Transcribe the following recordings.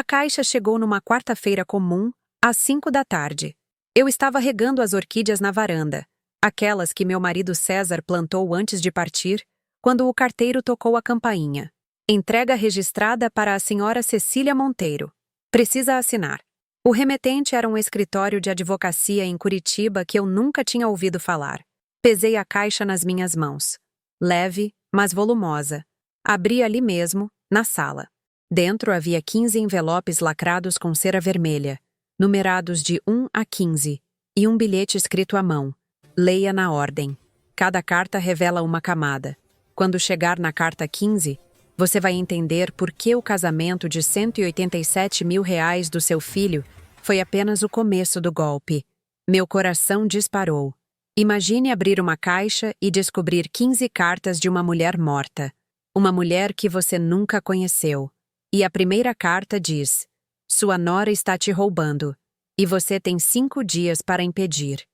A caixa chegou numa quarta-feira comum, às 5 da tarde. Eu estava regando as orquídeas na varanda, aquelas que meu marido César plantou antes de partir, quando o carteiro tocou a campainha. Entrega registrada para a senhora Cecília Monteiro. Precisa assinar. O remetente era um escritório de advocacia em Curitiba que eu nunca tinha ouvido falar. Pesei a caixa nas minhas mãos. Leve, mas volumosa. Abri ali mesmo, na sala. Dentro havia 15 envelopes lacrados com cera vermelha, numerados de 1 a 15, e um bilhete escrito à mão. Leia na ordem. Cada carta revela uma camada. Quando chegar na carta 15, você vai entender por que o casamento de R$ 187 mil do seu filho foi apenas o começo do golpe. Meu coração disparou. Imagine abrir uma caixa e descobrir 15 cartas de uma mulher morta. Uma mulher que você nunca conheceu. E a primeira carta diz: sua nora está te roubando, e você tem 5 dias para impedir.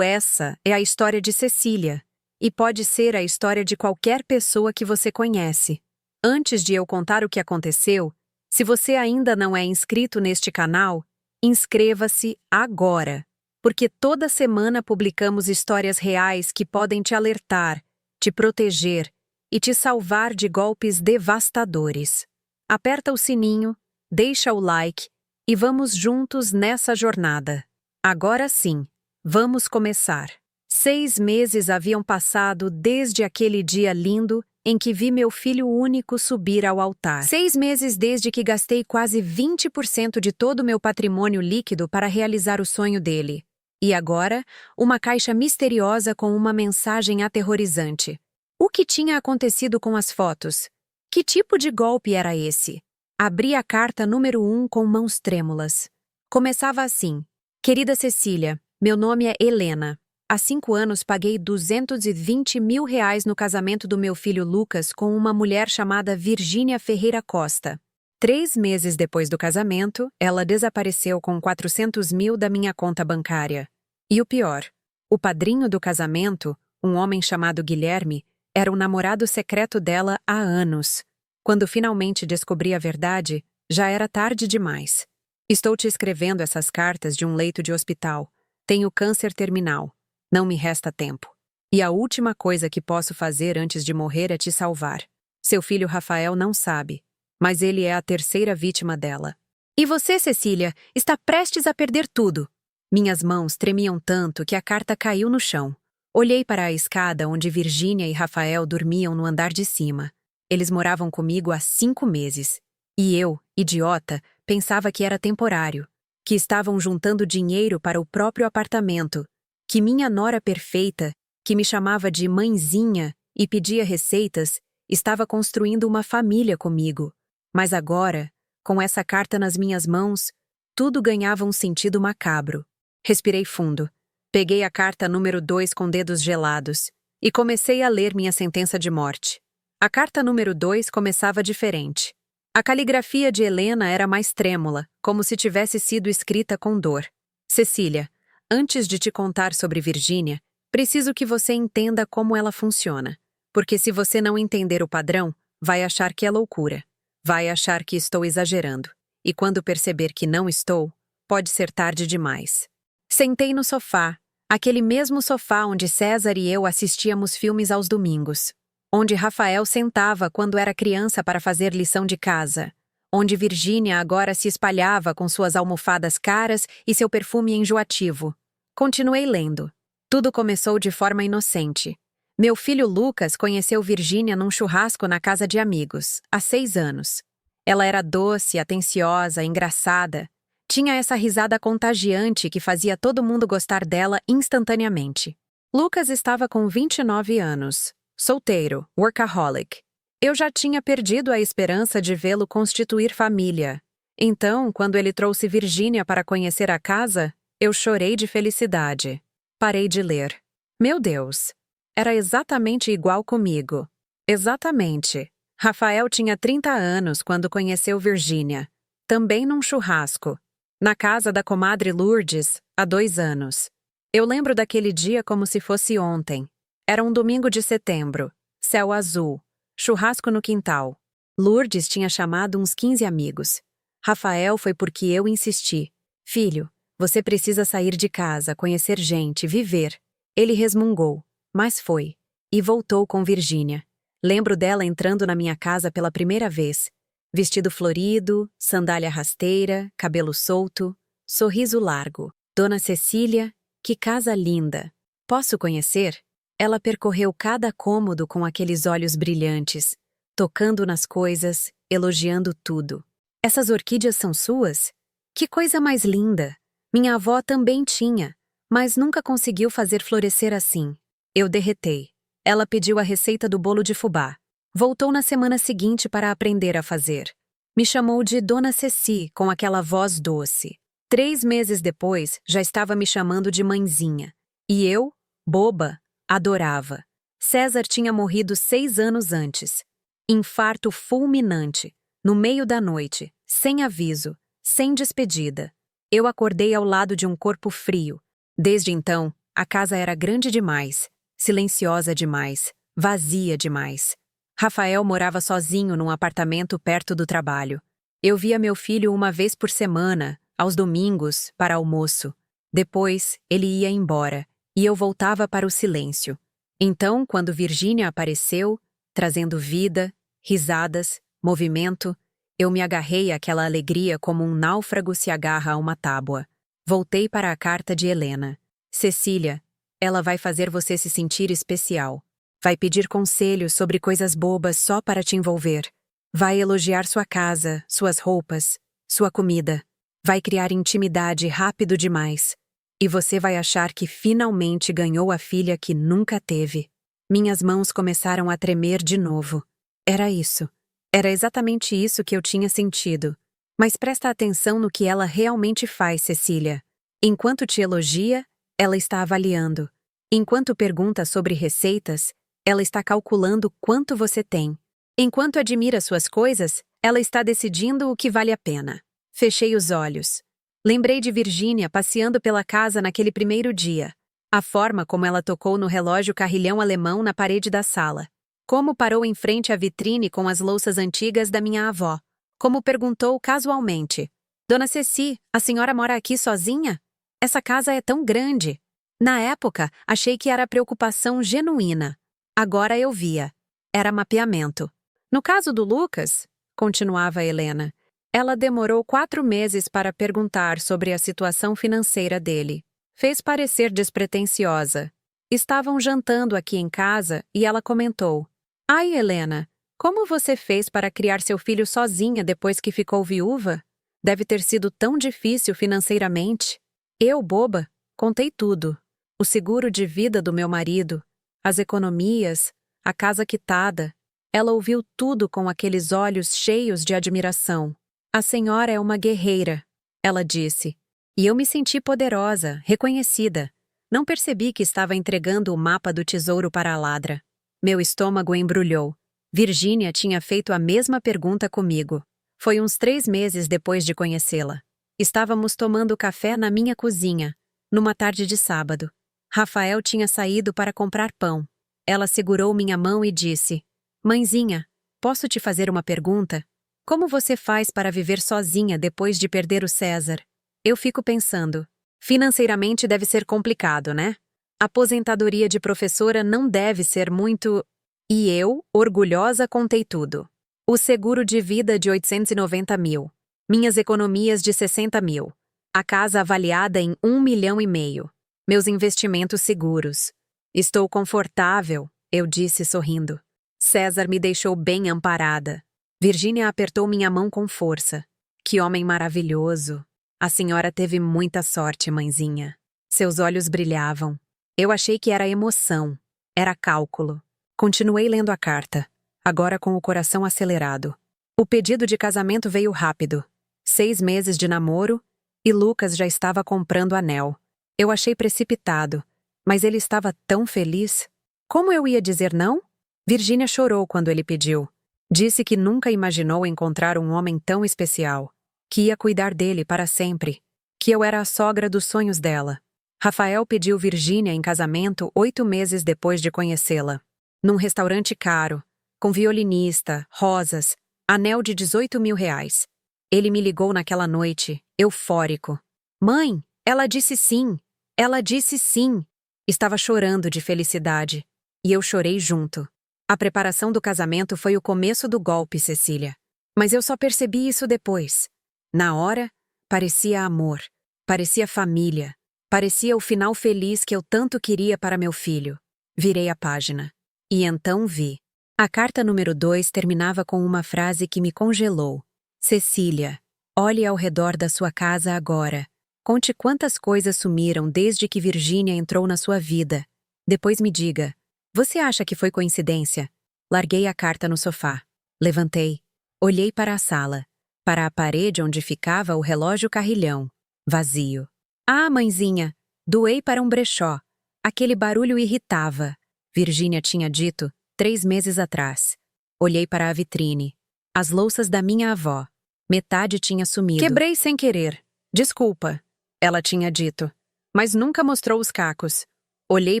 Essa é a história de Cecília, e pode ser a história de qualquer pessoa que você conhece. Antes de eu contar o que aconteceu, se você ainda não é inscrito neste canal, inscreva-se agora, porque toda semana publicamos histórias reais que podem te alertar, te proteger e te salvar de golpes devastadores. Aperta o sininho, deixa o like e vamos juntos nessa jornada. Agora sim, vamos começar. 6 meses haviam passado desde aquele dia lindo em que vi meu filho único subir ao altar. 6 meses desde que gastei quase 20% de todo o meu patrimônio líquido para realizar o sonho dele. E agora, uma caixa misteriosa com uma mensagem aterrorizante. O que tinha acontecido com as fotos? Que tipo de golpe era esse? Abri a carta número 1 com mãos trêmulas. Começava assim: Querida Cecília, meu nome é Helena. Há 5 anos paguei R$ 220 mil no casamento do meu filho Lucas com uma mulher chamada Virgínia Ferreira Costa. 3 meses depois do casamento, ela desapareceu com 400 mil da minha conta bancária. E o pior, o padrinho do casamento, um homem chamado Guilherme, era o namorado secreto dela há anos. Quando finalmente descobri a verdade, já era tarde demais. Estou te escrevendo essas cartas de um leito de hospital. Tenho câncer terminal. Não me resta tempo. E a última coisa que posso fazer antes de morrer é te salvar. Seu filho Rafael não sabe, mas ele é a terceira vítima dela. E você, Cecília, está prestes a perder tudo. Minhas mãos tremiam tanto que a carta caiu no chão. Olhei para a escada onde Virgínia e Rafael dormiam no andar de cima. Eles moravam comigo há 5 meses. E eu, idiota, pensava que era temporário, que estavam juntando dinheiro para o próprio apartamento, que minha nora perfeita, que me chamava de mãezinha e pedia receitas, estava construindo uma família comigo. Mas agora, com essa carta nas minhas mãos, tudo ganhava um sentido macabro. Respirei fundo. Peguei a carta número 2 com dedos gelados e comecei a ler minha sentença de morte. A carta número 2 começava diferente. A caligrafia de Helena era mais trêmula, como se tivesse sido escrita com dor. Cecília, antes de te contar sobre Virgínia, preciso que você entenda como ela funciona. Porque se você não entender o padrão, vai achar que é loucura. Vai achar que estou exagerando. E quando perceber que não estou, pode ser tarde demais. Sentei no sofá, aquele mesmo sofá onde César e eu assistíamos filmes aos domingos. Onde Rafael sentava quando era criança para fazer lição de casa. Onde Virgínia agora se espalhava com suas almofadas caras e seu perfume enjoativo. Continuei lendo. Tudo começou de forma inocente. Meu filho Lucas conheceu Virgínia num churrasco na casa de amigos, há 6 anos. Ela era doce, atenciosa, engraçada. Tinha essa risada contagiante que fazia todo mundo gostar dela instantaneamente. Lucas estava com 29 anos, solteiro, workaholic. Eu já tinha perdido a esperança de vê-lo constituir família. Então, quando ele trouxe Virgínia para conhecer a casa, eu chorei de felicidade. Parei de ler. Meu Deus! Era exatamente igual comigo. Exatamente. Rafael tinha 30 anos quando conheceu Virgínia. Também num churrasco. Na casa da comadre Lourdes, há 2 anos. Eu lembro daquele dia como se fosse ontem. Era um domingo de setembro. Céu azul. Churrasco no quintal. Lourdes tinha chamado uns 15 amigos. Rafael, foi porque eu insisti. Filho, você precisa sair de casa, conhecer gente, viver. Ele resmungou, mas foi. E voltou com Virgínia. Lembro dela entrando na minha casa pela primeira vez. Vestido florido, sandália rasteira, cabelo solto, sorriso largo. Dona Cecília, que casa linda. Posso conhecer? Ela percorreu cada cômodo com aqueles olhos brilhantes, tocando nas coisas, elogiando tudo. Essas orquídeas são suas? Que coisa mais linda! Minha avó também tinha, mas nunca conseguiu fazer florescer assim. Eu derretei. Ela pediu a receita do bolo de fubá. Voltou na semana seguinte para aprender a fazer. Me chamou de Dona Ceci, com aquela voz doce. 3 meses depois, já estava me chamando de mãezinha. E eu, boba, adorava. César tinha morrido 6 anos antes. Infarto fulminante, no meio da noite, sem aviso, sem despedida. Eu acordei ao lado de um corpo frio. Desde então, a casa era grande demais, silenciosa demais, vazia demais. Rafael morava sozinho num apartamento perto do trabalho. Eu via meu filho uma vez por semana, aos domingos, para almoço. Depois, ele ia embora, e eu voltava para o silêncio. Então, quando Virgínia apareceu, trazendo vida, risadas, movimento, eu me agarrei àquela alegria como um náufrago se agarra a uma tábua. Voltei para a carta de Helena. Cecília, ela vai fazer você se sentir especial. Vai pedir conselhos sobre coisas bobas só para te envolver. Vai elogiar sua casa, suas roupas, sua comida. Vai criar intimidade rápido demais. E você vai achar que finalmente ganhou a filha que nunca teve. Minhas mãos começaram a tremer de novo. Era isso. Era exatamente isso que eu tinha sentido. Mas presta atenção no que ela realmente faz, Cecília. Enquanto te elogia, ela está avaliando. Enquanto pergunta sobre receitas, ela está calculando quanto você tem. Enquanto admira suas coisas, ela está decidindo o que vale a pena. Fechei os olhos. Lembrei de Virgínia passeando pela casa naquele primeiro dia. A forma como ela tocou no relógio carrilhão alemão na parede da sala. Como parou em frente à vitrine com as louças antigas da minha avó. Como perguntou casualmente: Dona Ceci, a senhora mora aqui sozinha? Essa casa é tão grande. Na época, achei que era preocupação genuína. Agora eu via. Era mapeamento. No caso do Lucas, continuava Helena, ela demorou 4 meses para perguntar sobre a situação financeira dele. Fez parecer despretensiosa. Estavam jantando aqui em casa e ela comentou: Ai, Helena, como você fez para criar seu filho sozinha depois que ficou viúva? Deve ter sido tão difícil financeiramente. Eu, boba, contei tudo. O seguro de vida do meu marido, as economias, a casa quitada. Ela ouviu tudo com aqueles olhos cheios de admiração. A senhora é uma guerreira, ela disse. E eu me senti poderosa, reconhecida. Não percebi que estava entregando o mapa do tesouro para a ladra. Meu estômago embrulhou. Virgínia tinha feito a mesma pergunta comigo. Foi uns 3 meses depois de conhecê-la. Estávamos tomando café na minha cozinha, numa tarde de sábado. Rafael tinha saído para comprar pão. Ela segurou minha mão e disse: Mãezinha, posso te fazer uma pergunta? Como você faz para viver sozinha depois de perder o César? Eu fico pensando. Financeiramente deve ser complicado, né? A aposentadoria de professora não deve ser muito... E eu, orgulhosa, contei tudo. O seguro de vida de 890 mil. Minhas economias de 60 mil. A casa avaliada em 1,5 milhão. Meus investimentos seguros. Estou confortável, eu disse sorrindo. César me deixou bem amparada. Virgínia apertou minha mão com força. Que homem maravilhoso. A senhora teve muita sorte, mãezinha. Seus olhos brilhavam. Eu achei que era emoção. Era cálculo. Continuei lendo a carta, agora com o coração acelerado. O pedido de casamento veio rápido. 6 meses de namoro, e Lucas já estava comprando anel. Eu achei precipitado, mas ele estava tão feliz. Como eu ia dizer não? Virgínia chorou quando ele pediu. Disse que nunca imaginou encontrar um homem tão especial, que ia cuidar dele para sempre, que eu era a sogra dos sonhos dela. Rafael pediu Virgínia em casamento 8 meses depois de conhecê-la. Num restaurante caro, com violinista, rosas, anel de 18 mil reais. Ele me ligou naquela noite, eufórico. Mãe, ela disse sim! Ela disse sim! Estava chorando de felicidade. E eu chorei junto. A preparação do casamento foi o começo do golpe, Cecília. Mas eu só percebi isso depois. Na hora, parecia amor, parecia família, parecia o final feliz que eu tanto queria para meu filho. Virei a página. E então vi. A carta número 2 terminava com uma frase que me congelou. Cecília, olhe ao redor da sua casa agora. Conte quantas coisas sumiram desde que Virgínia entrou na sua vida. Depois me diga. Você acha que foi coincidência? Larguei a carta no sofá. Levantei. Olhei para a sala. Para a parede onde ficava o relógio carrilhão. Vazio. Ah, mãezinha! Doei para um brechó. Aquele barulho irritava. Virgínia tinha dito 3 meses atrás. Olhei para a vitrine. As louças da minha avó. Metade tinha sumido. Quebrei sem querer. Desculpa. Ela tinha dito. Mas nunca mostrou os cacos. Olhei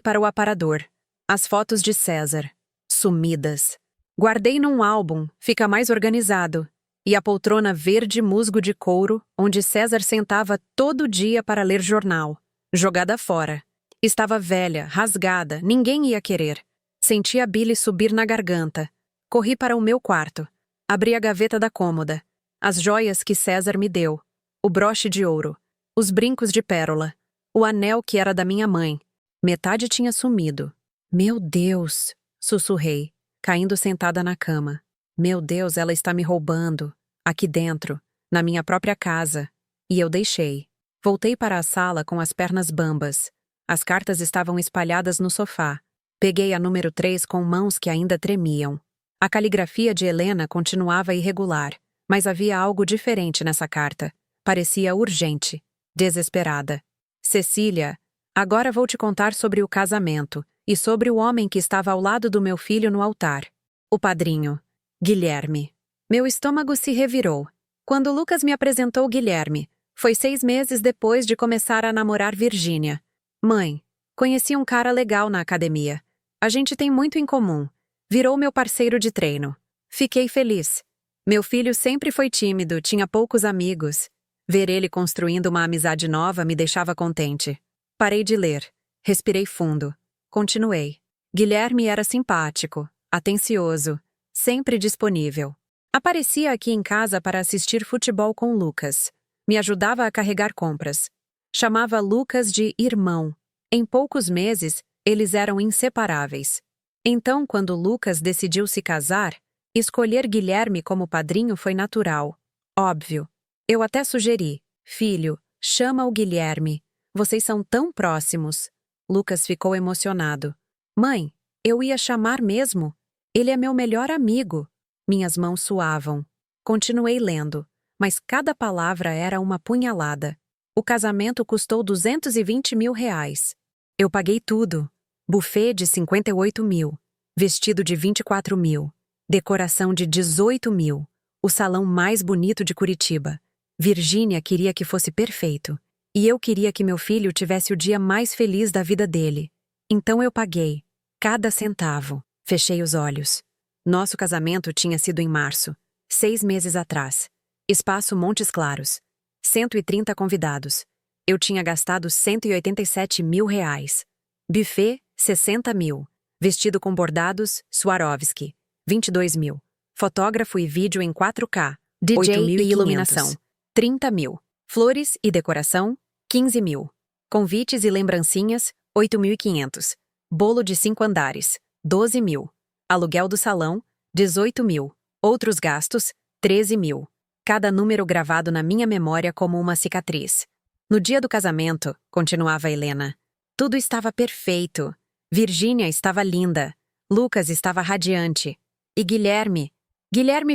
para o aparador. As fotos de César. Sumidas. Guardei num álbum, fica mais organizado. E a poltrona verde musgo de couro, onde César sentava todo dia para ler jornal. Jogada fora. Estava velha, rasgada, ninguém ia querer. Senti a bile subir na garganta. Corri para o meu quarto. Abri a gaveta da cômoda. As joias que César me deu. O broche de ouro. Os brincos de pérola. O anel que era da minha mãe. Metade tinha sumido. Meu Deus! Sussurrei, caindo sentada na cama. Meu Deus, ela está me roubando. Aqui dentro, na minha própria casa. E eu deixei. Voltei para a sala com as pernas bambas. As cartas estavam espalhadas no sofá. Peguei a número 3 com mãos que ainda tremiam. A caligrafia de Helena continuava irregular, mas havia algo diferente nessa carta. Parecia urgente, desesperada. Cecília, agora vou te contar sobre o casamento e sobre o homem que estava ao lado do meu filho no altar. O padrinho, Guilherme. Meu estômago se revirou. Quando Lucas me apresentou Guilherme, foi 6 meses depois de começar a namorar Virgínia. Mãe, conheci um cara legal na academia. A gente tem muito em comum. Virou meu parceiro de treino. Fiquei feliz. Meu filho sempre foi tímido, tinha poucos amigos. Ver ele construindo uma amizade nova me deixava contente. Parei de ler. Respirei fundo. Continuei. Guilherme era simpático, atencioso, sempre disponível. Aparecia aqui em casa para assistir futebol com Lucas. Me ajudava a carregar compras. Chamava Lucas de irmão. Em poucos meses, eles eram inseparáveis. Então, quando Lucas decidiu se casar, escolher Guilherme como padrinho foi natural. Óbvio. Eu até sugeri. Filho, chama o Guilherme. Vocês são tão próximos. Lucas ficou emocionado. Mãe, eu ia chamar mesmo. Ele é meu melhor amigo. Minhas mãos suavam. Continuei lendo, mas cada palavra era uma punhalada. O casamento custou 220 mil reais. Eu paguei tudo. Buffet de 58 mil. Vestido de 24 mil. Decoração de 18 mil. O salão mais bonito de Curitiba. Virgínia queria que fosse perfeito. E eu queria que meu filho tivesse o dia mais feliz da vida dele. Então eu paguei. Cada centavo. Fechei os olhos. Nosso casamento tinha sido em março. 6 meses atrás. Espaço Montes Claros. 130 convidados. Eu tinha gastado 187 mil reais. Buffet, 60 mil. Vestido com bordados, Swarovski. 22 mil. Fotógrafo e vídeo em 4K. DJ 8.500. E iluminação. 30 mil. Flores e decoração, 15 mil. Convites e lembrancinhas, 8.500. Bolo de 5 andares, 12 mil. Aluguel do salão, 18 mil. Outros gastos, 13 mil. Cada número gravado na minha memória como uma cicatriz. No dia do casamento, continuava Helena, tudo estava perfeito. Virgínia estava linda. Lucas estava radiante. E Guilherme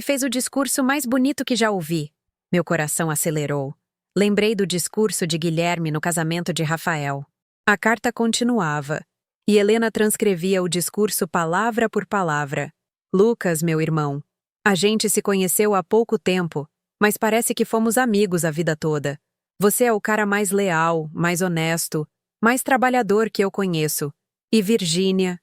fez o discurso mais bonito que já ouvi. Meu coração acelerou. Lembrei do discurso de Guilherme no casamento de Rafael. A carta continuava, e Helena transcrevia o discurso palavra por palavra. Lucas, meu irmão, a gente se conheceu há pouco tempo, mas parece que fomos amigos a vida toda. Você é o cara mais leal, mais honesto, mais trabalhador que eu conheço. E Virgínia,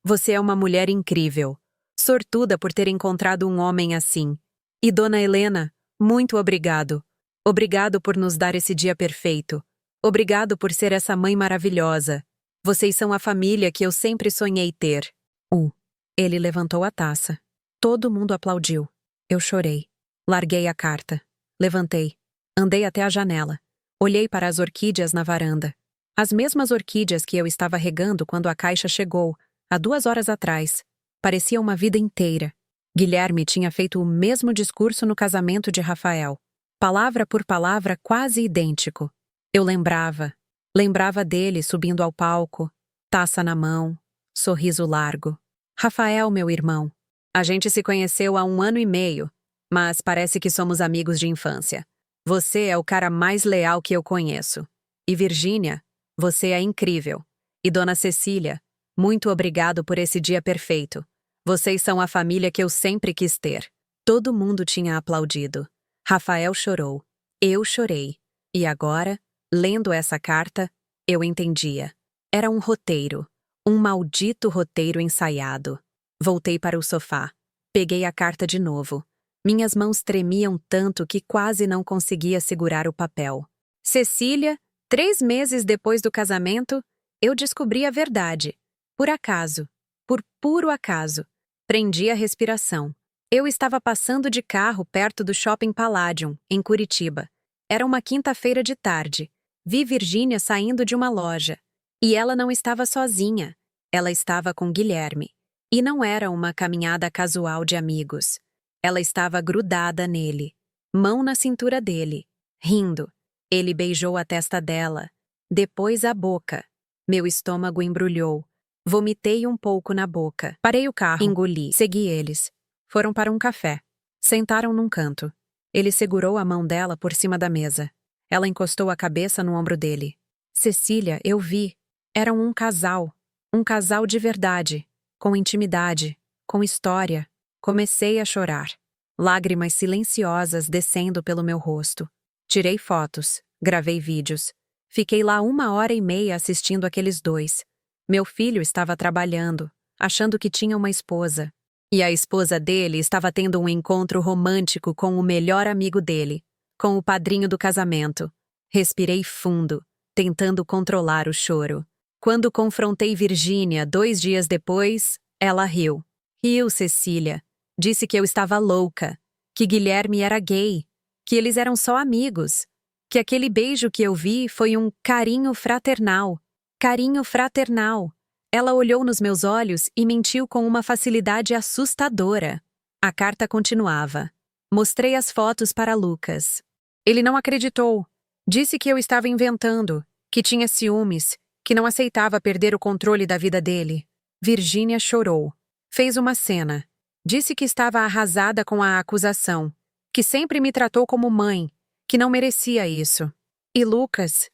você é uma mulher incrível. Sortuda por ter encontrado um homem assim. E Dona Helena, Muito obrigado. Obrigado por nos dar esse dia perfeito. Obrigado por ser essa mãe maravilhosa. Vocês são a família que eu sempre sonhei ter. Ele levantou a taça. Todo mundo aplaudiu. Eu chorei. Larguei a carta. Levantei. Andei até a janela. Olhei para as orquídeas na varanda. As mesmas orquídeas que eu estava regando quando a caixa chegou, há 2 horas atrás. Parecia uma vida inteira. Guilherme tinha feito o mesmo discurso no casamento de Rafael. Palavra por palavra, quase idêntico. Eu lembrava dele subindo ao palco, taça na mão, sorriso largo. Rafael, meu irmão. A gente se conheceu há 1 ano e meio, mas parece que somos amigos de infância. Você é o cara mais leal que eu conheço. E Virgínia, você é incrível. E Dona Cecília, muito obrigado por esse dia perfeito. Vocês são a família que eu sempre quis ter. Todo mundo tinha aplaudido. Rafael chorou. Eu chorei. E agora, lendo essa carta, eu entendia. Era um roteiro. Um maldito roteiro ensaiado. Voltei para o sofá. Peguei a carta de novo. Minhas mãos tremiam tanto que quase não conseguia segurar o papel. Cecília, 3 meses depois do casamento, eu descobri a verdade. Por acaso. Por puro acaso. Prendi a respiração. Eu estava passando de carro perto do Shopping Palladium, em Curitiba. Era uma quinta-feira de tarde. Vi Virgínia saindo de uma loja. E ela não estava sozinha. Ela estava com Guilherme. E não era uma caminhada casual de amigos. Ela estava grudada nele, mão na cintura dele, rindo. Ele beijou a testa dela, depois a boca. Meu estômago embrulhou. Vomitei um pouco na boca. Parei o carro, engoli, segui eles. Foram para um café. Sentaram num canto. Ele segurou a mão dela por cima da mesa. Ela encostou a cabeça no ombro dele. Cecília, eu vi. Eram um casal de verdade. Com intimidade, com história. Comecei a chorar. Lágrimas silenciosas descendo pelo meu rosto. Tirei fotos, gravei vídeos. Fiquei lá 1h30 assistindo aqueles dois. Meu filho estava trabalhando, achando que tinha uma esposa. E a esposa dele estava tendo um encontro romântico com o melhor amigo dele, com o padrinho do casamento. Respirei fundo, tentando controlar o choro. Quando confrontei Virgínia 2 dias depois, ela riu. Riu, Cecília. Disse que eu estava louca, que Guilherme era gay, que eles eram só amigos, que aquele beijo que eu vi foi um carinho fraternal. Carinho fraternal. Ela olhou nos meus olhos e mentiu com uma facilidade assustadora. A carta continuava. Mostrei as fotos para Lucas. Ele não acreditou. Disse que eu estava inventando, que tinha ciúmes, que não aceitava perder o controle da vida dele. Virgínia chorou. Fez uma cena. Disse que estava arrasada com a acusação, que sempre me tratou como mãe, que não merecia isso. E Lucas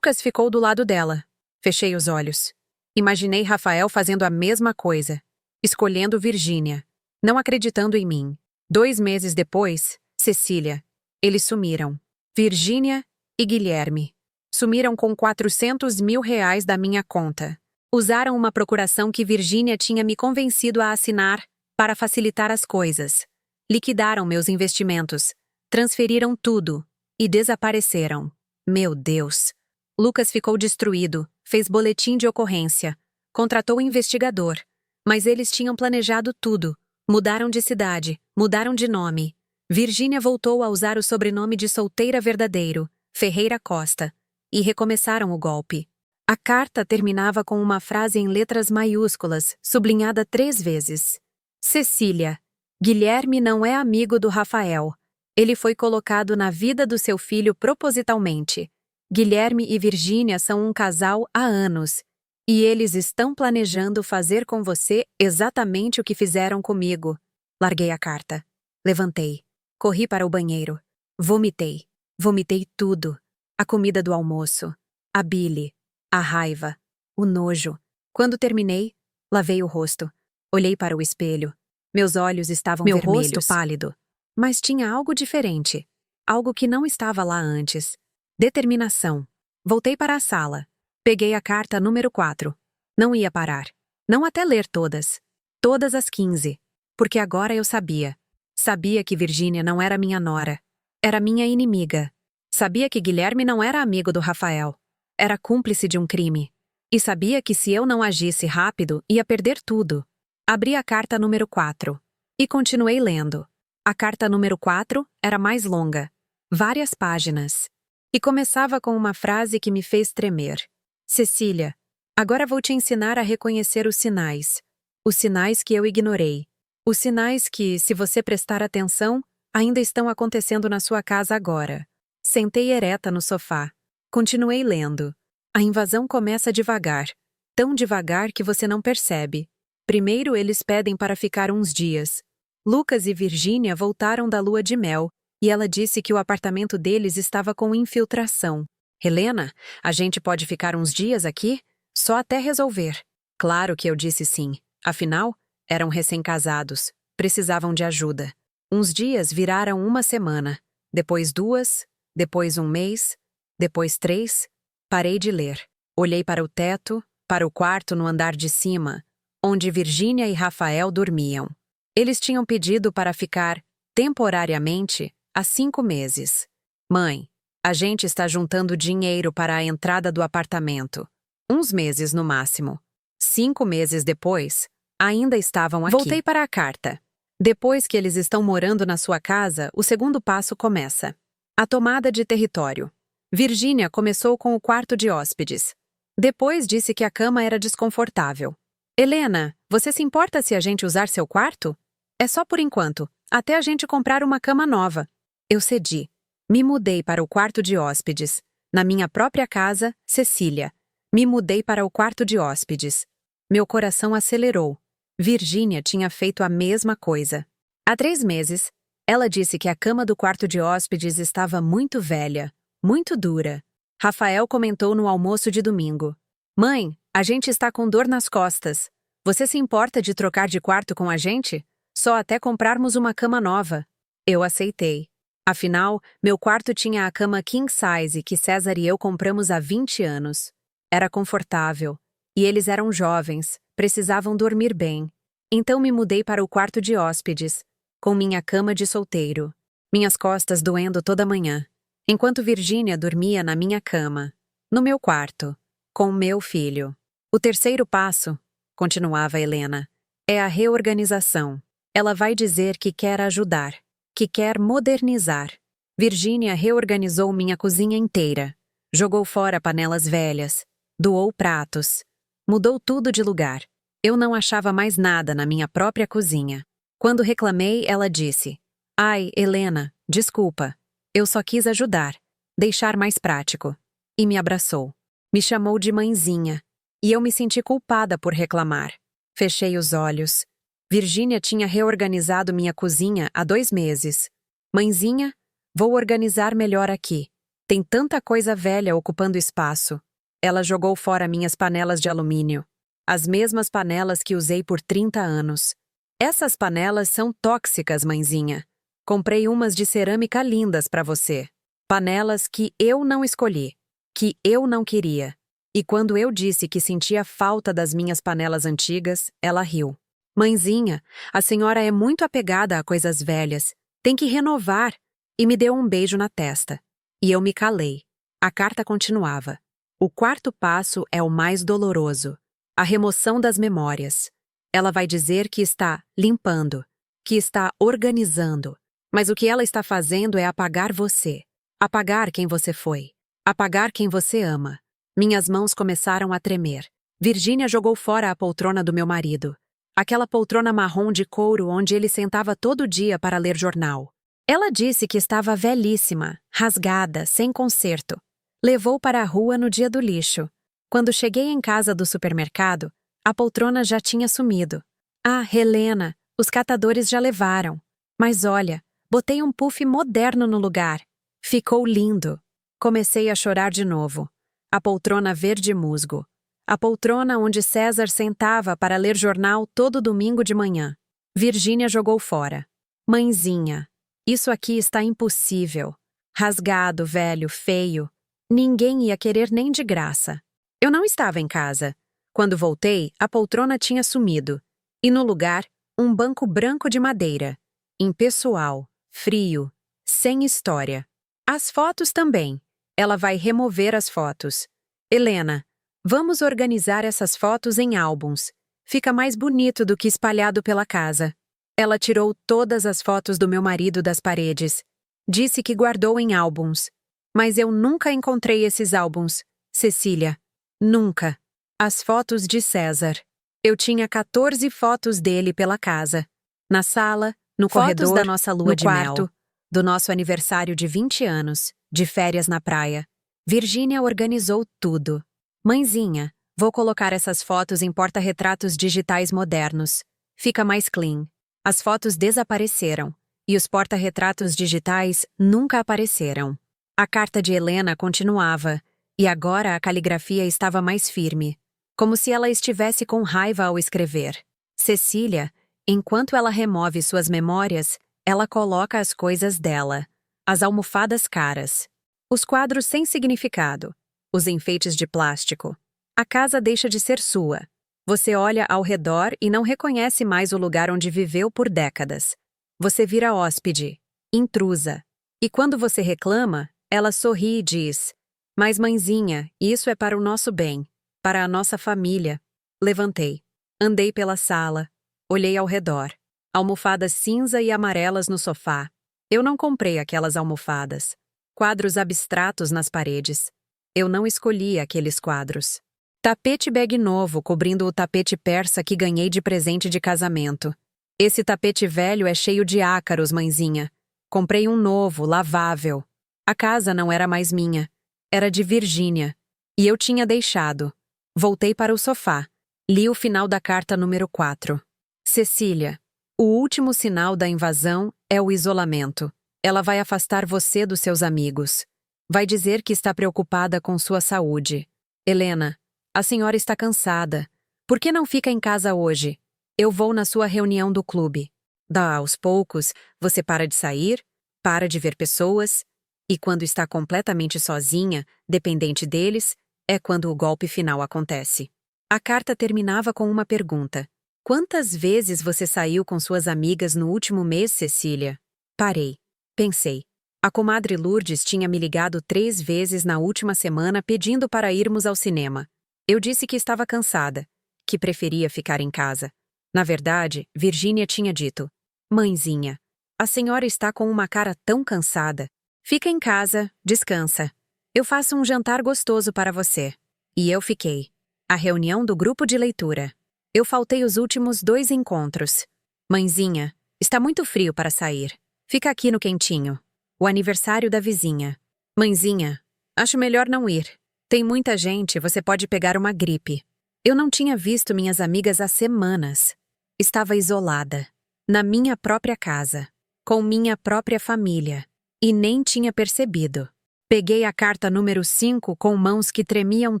ficou do lado dela. Fechei os olhos. Imaginei Rafael fazendo a mesma coisa, escolhendo Virgínia, não acreditando em mim. 2 meses depois, Cecília. Eles sumiram. Virgínia e Guilherme. Sumiram com R$400 mil da minha conta. Usaram uma procuração que Virgínia tinha me convencido a assinar para facilitar as coisas. Liquidaram meus investimentos, transferiram tudo e desapareceram. Meu Deus! Lucas ficou destruído, fez boletim de ocorrência, contratou um investigador. Mas eles tinham planejado tudo. Mudaram de cidade, mudaram de nome. Virgínia voltou a usar o sobrenome de solteira verdadeiro, Ferreira Costa, e recomeçaram o golpe. A carta terminava com uma frase em letras maiúsculas, sublinhada 3 vezes. Cecília, Guilherme não é amigo do Rafael. Ele foi colocado na vida do seu filho propositalmente. Guilherme e Virgínia são um casal há anos. E eles estão planejando fazer com você exatamente o que fizeram comigo. Larguei a carta. Levantei. Corri para o banheiro. Vomitei. Vomitei tudo. A comida do almoço. A bile. A raiva. O nojo. Quando terminei, lavei o rosto. Olhei para o espelho. Meus olhos estavam vermelhos. Meu rosto pálido. Mas tinha algo diferente. Algo que não estava lá antes. Determinação. Voltei para a sala. Peguei a carta número 4. Não ia parar. Não até ler todas. Todas as 15. Porque agora eu sabia. Sabia que Virgínia não era minha nora. Era minha inimiga. Sabia que Guilherme não era amigo do Rafael. Era cúmplice de um crime. E sabia que se eu não agisse rápido, ia perder tudo. Abri a carta número 4. E continuei lendo. A carta número 4 era mais longa. Várias páginas. E começava com uma frase que me fez tremer. Cecília, agora vou te ensinar a reconhecer os sinais. Os sinais que eu ignorei. Os sinais que, se você prestar atenção, ainda estão acontecendo na sua casa agora. Sentei ereta no sofá. Continuei lendo. A invasão começa devagar. Tão devagar que você não percebe. Primeiro eles pedem para ficar uns dias. Lucas e Virgínia voltaram da lua de mel, e ela disse que o apartamento deles estava com infiltração. Helena, a gente pode ficar uns dias aqui? Só até resolver. Claro que eu disse sim. Afinal, eram recém-casados. Precisavam de ajuda. Uns dias viraram uma semana. Depois 2, depois 1 mês, depois 3. Parei de ler. Olhei para o teto, para o quarto no andar de cima, onde Virgínia e Rafael dormiam. Eles tinham pedido para ficar, temporariamente, há 5 meses. Mãe, a gente está juntando dinheiro para a entrada do apartamento. Uns meses no máximo. 5 meses depois, ainda estavam aqui. Voltei para a carta. Depois que eles estão morando na sua casa, o segundo passo começa. A tomada de território. Virgínia começou com o quarto de hóspedes. Depois disse que a cama era desconfortável. Helena, você se importa se a gente usar seu quarto? É só por enquanto, até a gente comprar uma cama nova. Eu cedi. Me mudei para o quarto de hóspedes. Na minha própria casa, Cecília. Me mudei para o quarto de hóspedes. Meu coração acelerou. Virgínia tinha feito a mesma coisa. Há 3 meses, ela disse que a cama do quarto de hóspedes estava muito velha, muito dura. Rafael comentou no almoço de domingo. Mãe, a gente está com dor nas costas. Você se importa de trocar de quarto com a gente? Só até comprarmos uma cama nova. Eu aceitei. Afinal, meu quarto tinha a cama king size que César e eu compramos há 20 anos. Era confortável. E eles eram jovens, precisavam dormir bem. Então me mudei para o quarto de hóspedes, com minha cama de solteiro. Minhas costas doendo toda manhã. Enquanto Virgínia dormia na minha cama, no meu quarto, com o meu filho. O terceiro passo, continuava Helena, é a reorganização. Ela vai dizer que quer ajudar, que quer modernizar. Virgínia reorganizou minha cozinha inteira. Jogou fora panelas velhas, doou pratos, mudou tudo de lugar. Eu não achava mais nada na minha própria cozinha. Quando reclamei, ela disse: Ai, Helena, desculpa. Eu só quis ajudar, deixar mais prático. E me abraçou. Me chamou de mãezinha. E eu me senti culpada por reclamar. Fechei os olhos. Virgínia tinha reorganizado minha cozinha há 2 meses. Mãezinha, vou organizar melhor aqui. Tem tanta coisa velha ocupando espaço. Ela jogou fora minhas panelas de alumínio. As mesmas panelas que usei por 30 anos. Essas panelas são tóxicas, mãezinha. Comprei umas de cerâmica lindas para você. Panelas que eu não escolhi, que eu não queria. E quando eu disse que sentia falta das minhas panelas antigas, ela riu. Mãezinha, a senhora é muito apegada a coisas velhas. Tem que renovar. E me deu um beijo na testa. E eu me calei. A carta continuava. O quarto passo é o mais doloroso. A remoção das memórias. Ela vai dizer que está limpando, que está organizando. Mas o que ela está fazendo é apagar você. Apagar quem você foi. Apagar quem você ama. Minhas mãos começaram a tremer. Virgínia jogou fora a poltrona do meu marido. Aquela poltrona marrom de couro onde ele sentava todo dia para ler jornal. Ela disse que estava velhíssima, rasgada, sem conserto. Levou para a rua no dia do lixo. Quando cheguei em casa do supermercado, a poltrona já tinha sumido. Ah, Helena, os catadores já levaram. Mas olha, botei um puff moderno no lugar. Ficou lindo. Comecei a chorar de novo. A poltrona verde musgo. A poltrona onde César sentava para ler jornal todo domingo de manhã. Virgínia jogou fora. Mãezinha, isso aqui está impossível. Rasgado, velho, feio. Ninguém ia querer nem de graça. Eu não estava em casa. Quando voltei, a poltrona tinha sumido. E no lugar, um banco branco de madeira. Impessoal, frio, Sem história. As fotos também. Ela vai remover as fotos. Helena, vamos organizar essas fotos em álbuns. Fica mais bonito do que espalhado pela casa. Ela tirou todas as fotos do meu marido das paredes. Disse que guardou em álbuns. Mas eu nunca encontrei esses álbuns, Cecília. Nunca. As fotos de César. Eu tinha 14 fotos dele pela casa. Na sala, no corredor, Fotos da nossa lua no de quarto, mel. do nosso aniversário de 20 anos, de férias na praia. Virgínia organizou tudo. Mãezinha, vou colocar essas fotos em porta-retratos digitais modernos. Fica mais clean. As fotos desapareceram. E os porta-retratos digitais nunca apareceram. A carta de Helena continuava. E agora a caligrafia estava mais firme. Como se ela estivesse com raiva ao escrever. Cecília, enquanto ela remove suas memórias, ela coloca as coisas dela. As almofadas caras. Os quadros sem significado. Os enfeites de plástico. A casa deixa de ser sua. Você olha ao redor e não reconhece mais o lugar onde viveu por décadas. Você vira hóspede, intrusa. E quando você reclama, ela sorri e diz: "Mas mãezinha, isso é para o nosso bem, para a nossa família." Levantei. Andei pela sala. Olhei ao redor. Almofadas cinza e amarelas no sofá. Eu não comprei aquelas almofadas. Quadros abstratos nas paredes. Eu não escolhi aqueles quadros. Tapete bege novo cobrindo o tapete persa que ganhei de presente de casamento. Esse tapete velho é cheio de ácaros, mãezinha. Comprei um novo, lavável. A casa não era mais minha. Era de Virgínia. E eu tinha deixado. Voltei para o sofá. Li o final da carta número 4. Cecília, o último sinal da invasão é o isolamento. Ela vai afastar você dos seus amigos. Vai dizer que está preocupada com sua saúde. Helena, a senhora está cansada. Por que não fica em casa hoje? Eu vou na sua reunião do clube. Aos poucos, você para de sair, para de ver pessoas, e quando está completamente sozinha, dependente deles, é quando o golpe final acontece. A carta terminava com uma pergunta. Quantas vezes você saiu com suas amigas no último mês, Cecília? Parei. Pensei. A comadre Lourdes tinha me ligado 3 vezes na última semana pedindo para irmos ao cinema. Eu disse que estava cansada, que preferia ficar em casa. Na verdade, Virgínia tinha dito: "Mãezinha, a senhora está com uma cara tão cansada. Fica em casa, descansa. Eu faço um jantar gostoso para você." E eu fiquei. A reunião do grupo de leitura. Eu faltei os últimos 2 encontros. Mãezinha, está muito frio para sair. Fica aqui no quentinho. O aniversário da vizinha. Mãezinha, acho melhor não ir. Tem muita gente, você pode pegar uma gripe. Eu não tinha visto minhas amigas há semanas. Estava isolada. Na minha própria casa. Com minha própria família. E nem tinha percebido. Peguei a carta número 5 com mãos que tremiam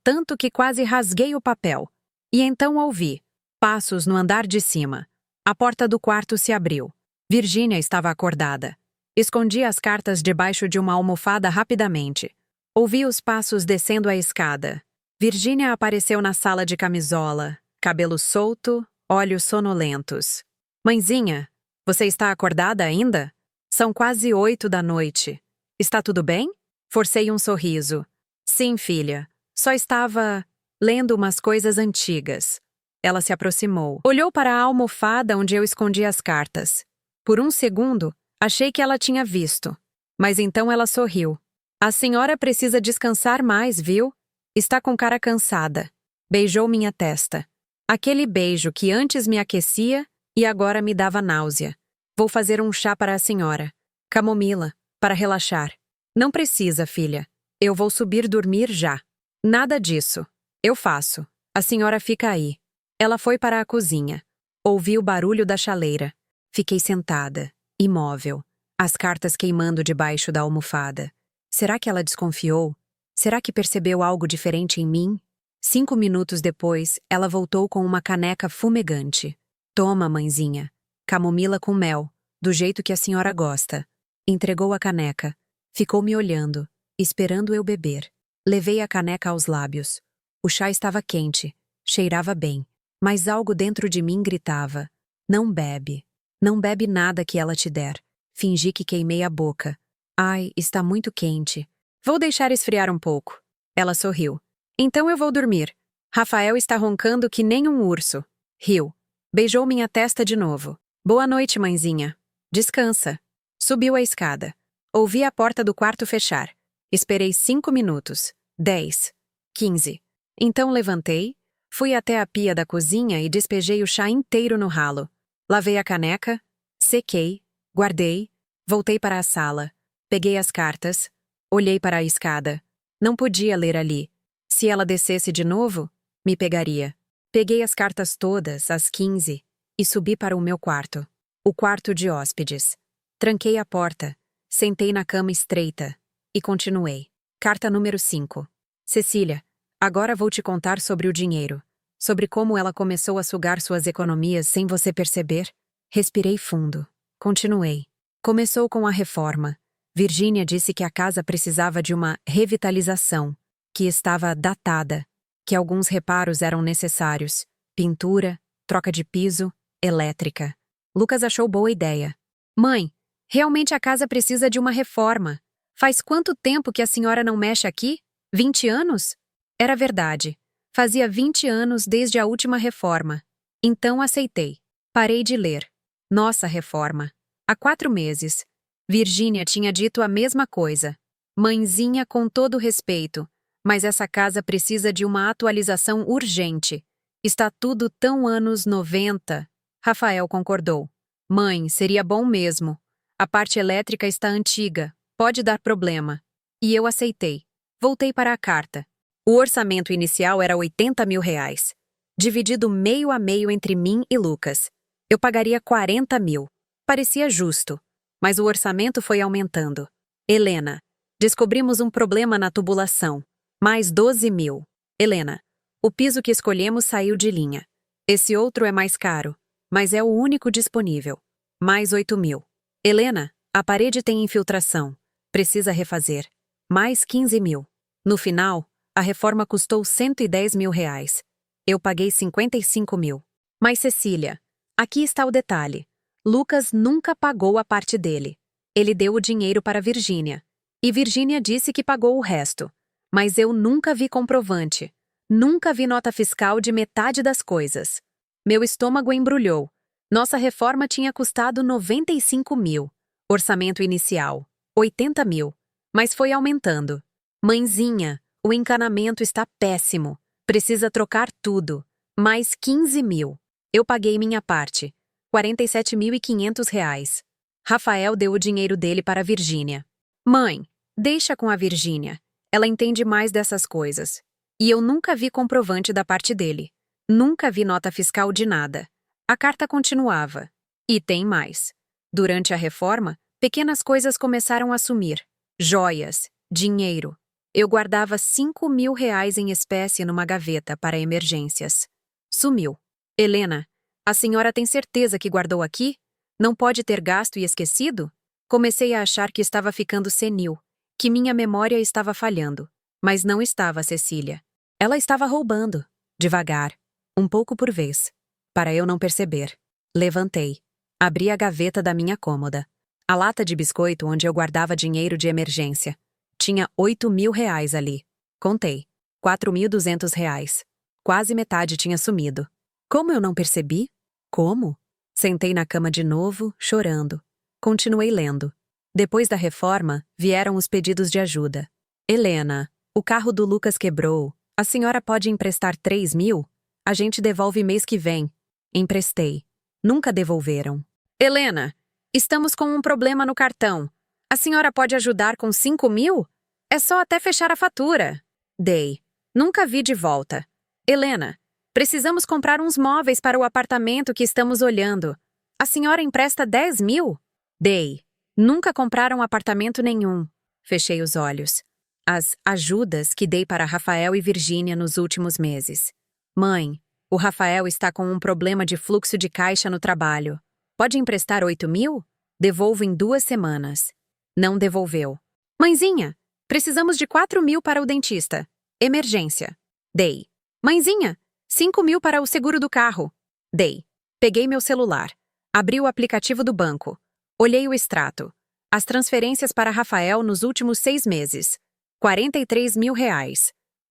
tanto que quase rasguei o papel. E então ouvi passos no andar de cima. A porta do quarto se abriu. Virgínia estava acordada. Escondi as cartas debaixo de uma almofada rapidamente. Ouvi os passos descendo a escada. Virgínia apareceu na sala de camisola, cabelo solto, olhos sonolentos. Mãezinha, você está acordada ainda? São quase 8 da noite. Está tudo bem? Forcei um sorriso. Sim, filha. Só estava lendo umas coisas antigas. Ela se aproximou. Olhou para a almofada onde eu escondi as cartas. Por um segundo, achei que ela tinha visto. Mas então ela sorriu. A senhora precisa descansar mais, viu? Está com cara cansada. Beijou minha testa. Aquele beijo que antes me aquecia e agora me dava náusea. Vou fazer um chá para a senhora. Camomila, para relaxar. Não precisa, filha. Eu vou subir dormir já. Nada disso. Eu faço. A senhora fica aí. Ela foi para a cozinha. Ouvi o barulho da chaleira. Fiquei sentada, imóvel, as cartas queimando debaixo da almofada. Será que ela desconfiou? Será que percebeu algo diferente em mim? 5 minutos depois, ela voltou com uma caneca fumegante. Toma, mãezinha. Camomila com mel, do jeito que a senhora gosta. Entregou a caneca. Ficou me olhando, esperando eu beber. Levei a caneca aos lábios. O chá estava quente, cheirava bem, mas algo dentro de mim gritava: não bebe. Não bebe nada que ela te der. Fingi que queimei a boca. Ai, está muito quente. Vou deixar esfriar um pouco. Ela sorriu. Então eu vou dormir. Rafael está roncando que nem um urso. Riu. Beijou minha testa de novo. Boa noite, mãezinha. Descansa. Subiu a escada. Ouvi a porta do quarto fechar. Esperei 5 minutos. 10. 15. Então levantei, fui até a pia da cozinha e despejei o chá inteiro no ralo. Lavei a caneca, sequei, guardei, voltei para a sala. Peguei as cartas, olhei para a escada. Não podia ler ali. Se ela descesse de novo, me pegaria. Peguei as cartas todas, às 15, e subi para o meu quarto. O quarto de hóspedes. Tranquei a porta, sentei na cama estreita e continuei. Carta número 5. Cecília, agora vou te contar sobre o dinheiro. Sobre como ela começou a sugar suas economias sem você perceber. Respirei fundo. Continuei. Começou com a reforma. Virgínia disse que a casa precisava de uma revitalização, que estava datada, que alguns reparos eram necessários. Pintura, troca de piso, elétrica. Lucas achou boa ideia. Mãe, realmente a casa precisa de uma reforma. Faz quanto tempo que a senhora não mexe aqui? 20 anos? Era verdade. Fazia 20 anos desde a última reforma. Então aceitei. Parei de ler. Nossa reforma. Há 4 meses. Virgínia tinha dito a mesma coisa. Mãezinha, com todo respeito, mas essa casa precisa de uma atualização urgente. Está tudo tão anos 90. Rafael concordou. Mãe, seria bom mesmo. A parte elétrica está antiga. Pode dar problema. E eu aceitei. Voltei para a carta. O orçamento inicial era 80 mil reais. Dividido meio a meio entre mim e Lucas. Eu pagaria 40 mil. Parecia justo. Mas o orçamento foi aumentando. Helena, descobrimos um problema na tubulação. Mais 12 mil. Helena, o piso que escolhemos saiu de linha. Esse outro é mais caro, mas é o único disponível. Mais 8 mil. Helena, a parede tem infiltração. Precisa refazer. Mais 15 mil. No final, a reforma custou 110 mil reais. Eu paguei 55 mil. Mas Cecília, aqui está o detalhe. Lucas nunca pagou a parte dele. Ele deu o dinheiro para Virgínia. E Virgínia disse que pagou o resto. Mas eu nunca vi comprovante. Nunca vi nota fiscal de metade das coisas. Meu estômago embrulhou. Nossa reforma tinha custado 95 mil. Orçamento inicial, 80 mil. Mas foi aumentando. Mãezinha, o encanamento está péssimo. Precisa trocar tudo. Mais 15 mil. Eu paguei minha parte. 47.500 reais. Rafael deu o dinheiro dele para Virgínia. Mãe, deixa com a Virgínia. Ela entende mais dessas coisas. E eu nunca vi comprovante da parte dele. Nunca vi nota fiscal de nada. A carta continuava. E tem mais. Durante a reforma, pequenas coisas começaram a sumir. Joias, dinheiro. Eu guardava 5 mil reais em espécie numa gaveta para emergências. Sumiu. Helena, a senhora tem certeza que guardou aqui? Não pode ter gasto e esquecido? Comecei a achar que estava ficando senil, que minha memória estava falhando. Mas não estava, Cecília. Ela estava roubando. Devagar. Um pouco por vez. Para eu não perceber. Levantei. Abri a gaveta da minha cômoda. A lata de biscoito onde eu guardava dinheiro de emergência. Tinha 8 mil reais ali. Contei. 4.200 reais. Quase metade tinha sumido. Como eu não percebi? Como? Sentei na cama de novo, chorando. Continuei lendo. Depois da reforma, vieram os pedidos de ajuda. Helena, o carro do Lucas quebrou. A senhora pode emprestar 3 mil? A gente devolve mês que vem. Emprestei. Nunca devolveram. Helena, estamos com um problema no cartão. A senhora pode ajudar com 5 mil? É só até fechar a fatura. Dei. Nunca vi de volta. Helena, precisamos comprar uns móveis para o apartamento que estamos olhando. A senhora empresta 10 mil? Dei. Nunca compraram apartamento nenhum. Fechei os olhos. As ajudas que dei para Rafael e Virgínia nos últimos meses. Mãe, o Rafael está com um problema de fluxo de caixa no trabalho. Pode emprestar 8 mil? Devolvo em 2 semanas. Não devolveu. Mãezinha, precisamos de 4 mil para o dentista. Emergência. Dei. Mãezinha, 5 mil para o seguro do carro. Dei. Peguei meu celular. Abri o aplicativo do banco. Olhei o extrato. As transferências para Rafael nos últimos 6 meses. R$ 43 mil. R$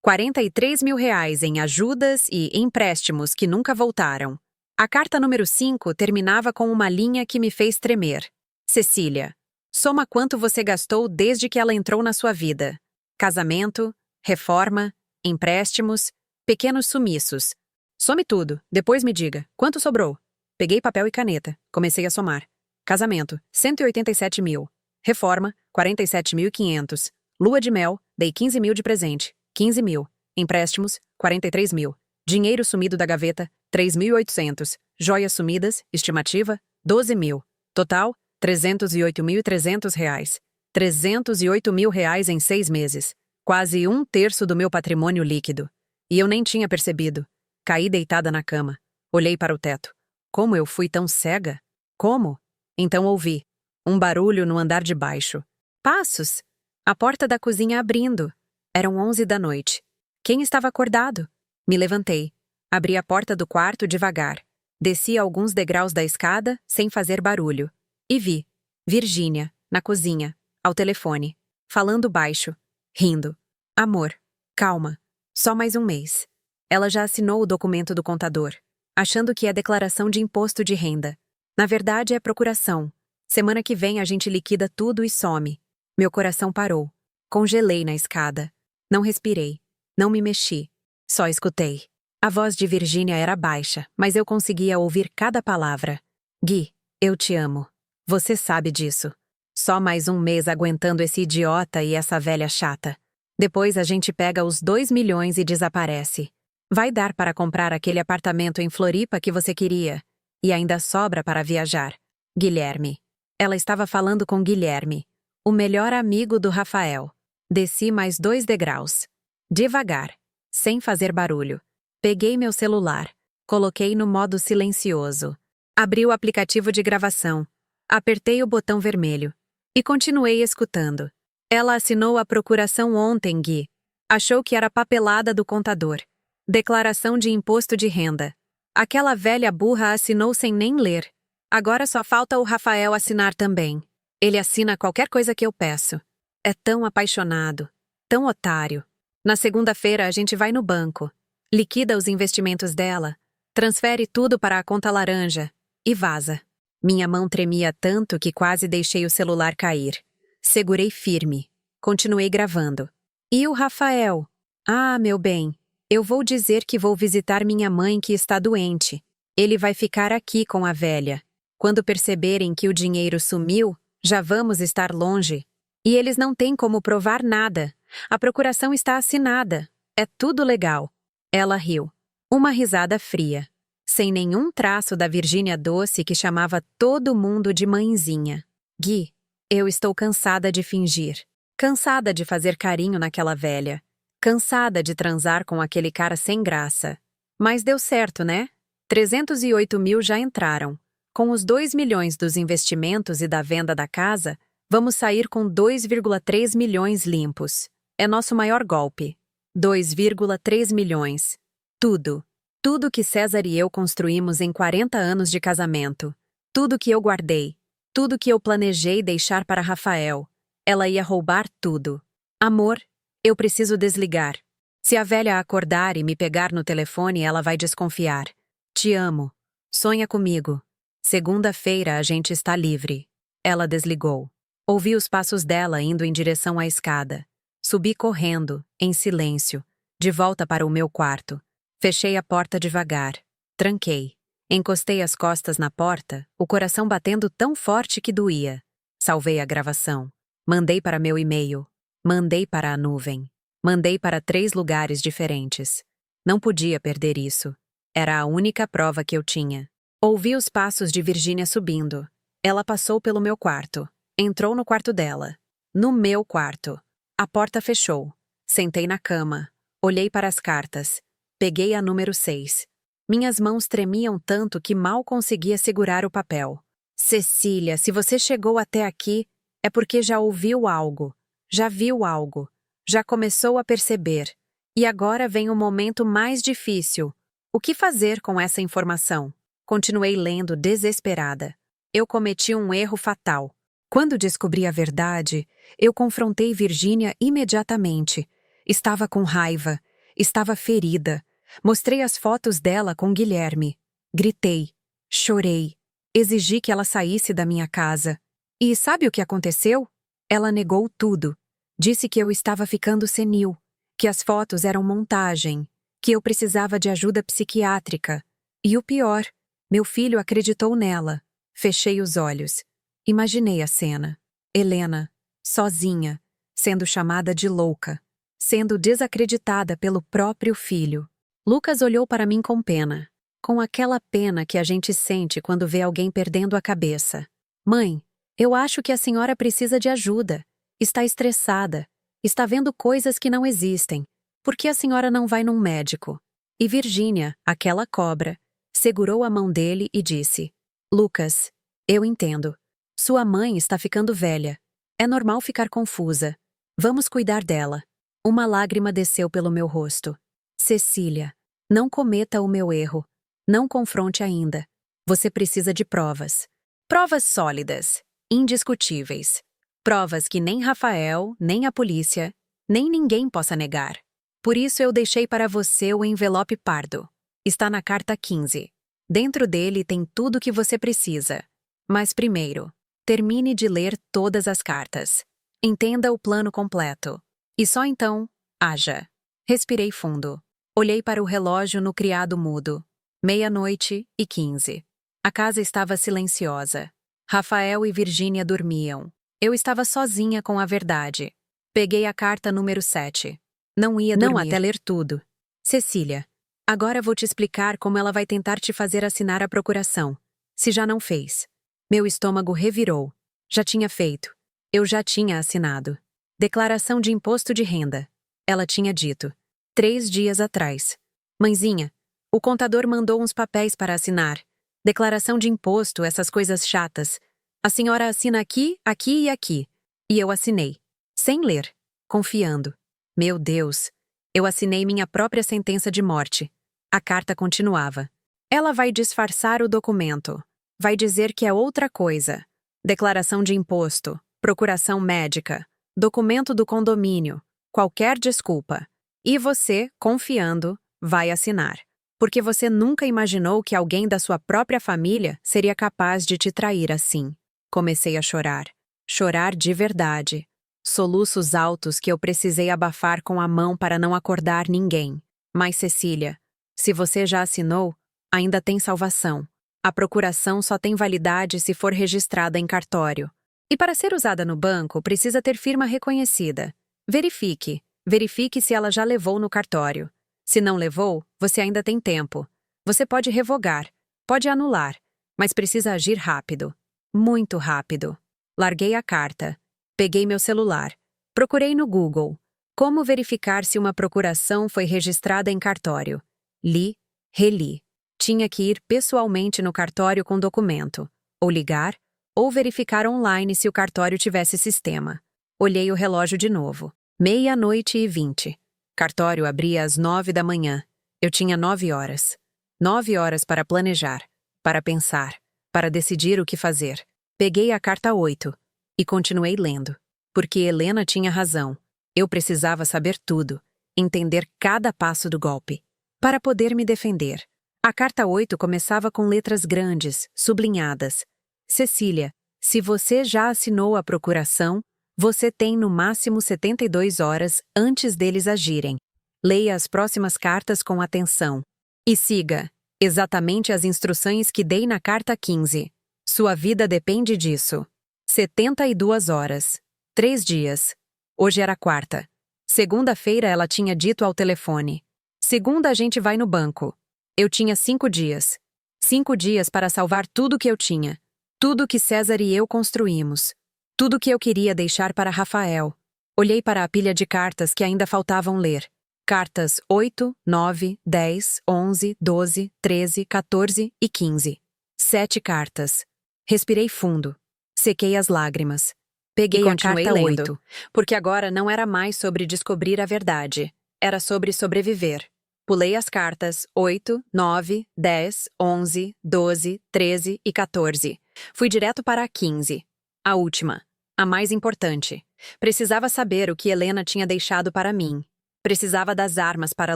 43 mil em ajudas e empréstimos que nunca voltaram. A carta número 5 terminava com uma linha que me fez tremer. Cecília, soma quanto você gastou desde que ela entrou na sua vida. Casamento, reforma, empréstimos, pequenos sumiços. Some tudo, depois me diga, quanto sobrou? Peguei papel e caneta, comecei a somar. Casamento, 187 mil. Reforma, 47.500. Lua de mel, dei 15 mil de presente, 15 mil. Empréstimos, 43 mil. Dinheiro sumido da gaveta, 3.800. Joias sumidas, estimativa, 12 mil. Total, R$ 308.300. R$ 308 mil em 6 meses. Quase 1/3 do meu patrimônio líquido. E eu nem tinha percebido. Caí deitada na cama. Olhei para o teto. Como eu fui tão cega? Como? Então ouvi. Um barulho no andar de baixo. Passos! A porta da cozinha abrindo. Eram 11 da noite. Quem estava acordado? Me levantei. Abri a porta do quarto devagar. Desci alguns degraus da escada, sem fazer barulho. E vi. Virgínia, na cozinha, ao telefone. Falando baixo. Rindo. Amor. Calma. Só mais um mês. Ela já assinou o documento do contador, achando que é declaração de imposto de renda. Na verdade, é procuração. Semana que vem a gente liquida tudo e some. Meu coração parou. Congelei na escada. Não respirei. Não me mexi. Só escutei. A voz de Virgínia era baixa, mas eu conseguia ouvir cada palavra. Gui, eu te amo. Você sabe disso. Só mais um mês aguentando esse idiota e essa velha chata. Depois a gente pega os 2 milhões e desaparece. Vai dar para comprar aquele apartamento em Floripa que você queria. E ainda sobra para viajar. Guilherme. Ela estava falando com Guilherme, o melhor amigo do Rafael. Desci mais 2 degraus. Devagar, sem fazer barulho. Peguei meu celular. Coloquei no modo silencioso. Abri o aplicativo de gravação. Apertei o botão vermelho. E continuei escutando. Ela assinou a procuração ontem, Gui. Achou que era papelada do contador. Declaração de imposto de renda. Aquela velha burra assinou sem nem ler. Agora só falta o Rafael assinar também. Ele assina qualquer coisa que eu peço. É tão apaixonado. Tão otário. Na segunda-feira a gente vai no banco. Liquida os investimentos dela. Transfere tudo para a conta laranja. E vaza. Minha mão tremia tanto que quase deixei o celular cair. Segurei firme. Continuei gravando. E o Rafael? Ah, meu bem. Eu vou dizer que vou visitar minha mãe que está doente. Ele vai ficar aqui com a velha. Quando perceberem que o dinheiro sumiu, já vamos estar longe. E eles não têm como provar nada. A procuração está assinada. É tudo legal. Ela riu. Uma risada fria. Sem nenhum traço da Virgínia doce que chamava todo mundo de mãezinha. Gui, eu estou cansada de fingir. Cansada de fazer carinho naquela velha. Cansada de transar com aquele cara sem graça. Mas deu certo, né? 308 mil já entraram. Com os 2 milhões dos investimentos e da venda da casa, vamos sair com 2,3 milhões limpos. É nosso maior golpe. 2,3 milhões. Tudo. Tudo que César e eu construímos em 40 anos de casamento. Tudo que eu guardei. Tudo que eu planejei deixar para Rafael. Ela ia roubar tudo. Amor, eu preciso desligar. Se a velha acordar e me pegar no telefone, ela vai desconfiar. Te amo. Sonha comigo. Segunda-feira a gente está livre. Ela desligou. Ouvi os passos dela indo em direção à escada. Subi correndo, em silêncio, de volta para o meu quarto. Fechei a porta devagar. Tranquei. Encostei as costas na porta, o coração batendo tão forte que doía. Salvei a gravação. Mandei para meu e-mail. Mandei para a nuvem. Mandei para 3 lugares diferentes. Não podia perder isso. Era a única prova que eu tinha. Ouvi os passos de Virgínia subindo. Ela passou pelo meu quarto. Entrou no quarto dela. No meu quarto. A porta fechou. Sentei na cama. Olhei para as cartas. Peguei a número 6. Minhas mãos tremiam tanto que mal conseguia segurar o papel. Cecília, se você chegou até aqui, é porque já ouviu algo. Já viu algo. Já começou a perceber. E agora vem o momento mais difícil. O que fazer com essa informação? Continuei lendo desesperada. Eu cometi um erro fatal. Quando descobri a verdade, eu confrontei Virgínia imediatamente. Estava com raiva, estava ferida. Mostrei as fotos dela com Guilherme. Gritei, chorei, exigi que ela saísse da minha casa. E sabe o que aconteceu? Ela negou tudo. Disse que eu estava ficando senil, que as fotos eram montagem, que eu precisava de ajuda psiquiátrica. E o pior, meu filho acreditou nela. Fechei os olhos. Imaginei a cena. Helena, sozinha, sendo chamada de louca, sendo desacreditada pelo próprio filho. Lucas olhou para mim com pena, com aquela pena que a gente sente quando vê alguém perdendo a cabeça. Mãe, eu acho que a senhora precisa de ajuda. Está estressada. Está vendo coisas que não existem. Por que a senhora não vai num médico? E Virgínia, aquela cobra, segurou a mão dele e disse: Lucas, eu entendo. Sua mãe está ficando velha. É normal ficar confusa. Vamos cuidar dela. Uma lágrima desceu pelo meu rosto. Cecília, não cometa o meu erro. Não confronte ainda. Você precisa de provas. Provas sólidas, indiscutíveis. Provas que nem Rafael, nem a polícia, nem ninguém possa negar. Por isso eu deixei para você o envelope pardo. Está na carta 15. Dentro dele tem tudo o que você precisa. Mas primeiro, termine de ler todas as cartas. Entenda o plano completo. E só então, haja. Respirei fundo. Olhei para o relógio no criado mudo. 00:15. A casa estava silenciosa. Rafael e Virgínia dormiam. Eu estava sozinha com a verdade. Peguei a carta número 7. Não ia dormir. Não até ler tudo. Cecília, agora vou te explicar como ela vai tentar te fazer assinar a procuração, se já não fez. Meu estômago revirou. Já tinha feito. Eu já tinha assinado. Declaração de imposto de renda. Ela tinha dito. 3 dias atrás. Mãezinha, o contador mandou uns papéis para assinar. Declaração de imposto, essas coisas chatas. A senhora assina aqui, aqui e aqui. E eu assinei. Sem ler. Confiando. Meu Deus. Eu assinei minha própria sentença de morte. A carta continuava. Ela vai disfarçar o documento. Vai dizer que é outra coisa. Declaração de imposto. Procuração médica. Documento do condomínio. Qualquer desculpa. E você, confiando, vai assinar. Porque você nunca imaginou que alguém da sua própria família seria capaz de te trair assim. Comecei a chorar. Chorar de verdade. Soluços altos que eu precisei abafar com a mão para não acordar ninguém. Mas, Cecília, se você já assinou, ainda tem salvação. A procuração só tem validade se for registrada em cartório. E para ser usada no banco, precisa ter firma reconhecida. Verifique. Verifique se ela já levou no cartório. Se não levou, você ainda tem tempo. Você pode revogar, pode anular, mas precisa agir rápido. Muito rápido. Larguei a carta. Peguei meu celular. Procurei no Google. Como verificar se uma procuração foi registrada em cartório? Li, reli. Tinha que ir pessoalmente no cartório com documento. Ou ligar, ou verificar online se o cartório tivesse sistema. Olhei o relógio de novo. 00:20. Cartório abria às 9 da manhã. Eu tinha 9 horas. 9 horas para planejar, para pensar, para decidir o que fazer. Peguei a carta 8 e continuei lendo. Porque Helena tinha razão. Eu precisava saber tudo, entender cada passo do golpe, para poder me defender. A carta 8 começava com letras grandes, sublinhadas. Cecília, se você já assinou a procuração, você tem no máximo 72 horas antes deles agirem. Leia as próximas cartas com atenção. E siga exatamente as instruções que dei na carta 15. Sua vida depende disso. 72 horas. 3 dias. Hoje era quarta. Segunda-feira ela tinha dito ao telefone. Segunda a gente vai no banco. Eu tinha 5 dias. 5 dias para salvar tudo que eu tinha. Tudo que César e eu construímos. Tudo que eu queria deixar para Rafael. Olhei para a pilha de cartas que ainda faltavam ler. Cartas 8, 9, 10, 11, 12, 13, 14 e 15. 7 cartas. Respirei fundo. Sequei as lágrimas. Peguei a carta 8, porque agora não era mais sobre descobrir a verdade. Era sobre sobreviver. Pulei as cartas 8, 9, 10, 11, 12, 13 e 14. Fui direto para a 15. A última. A mais importante. Precisava saber o que Helena tinha deixado para mim. Precisava das armas para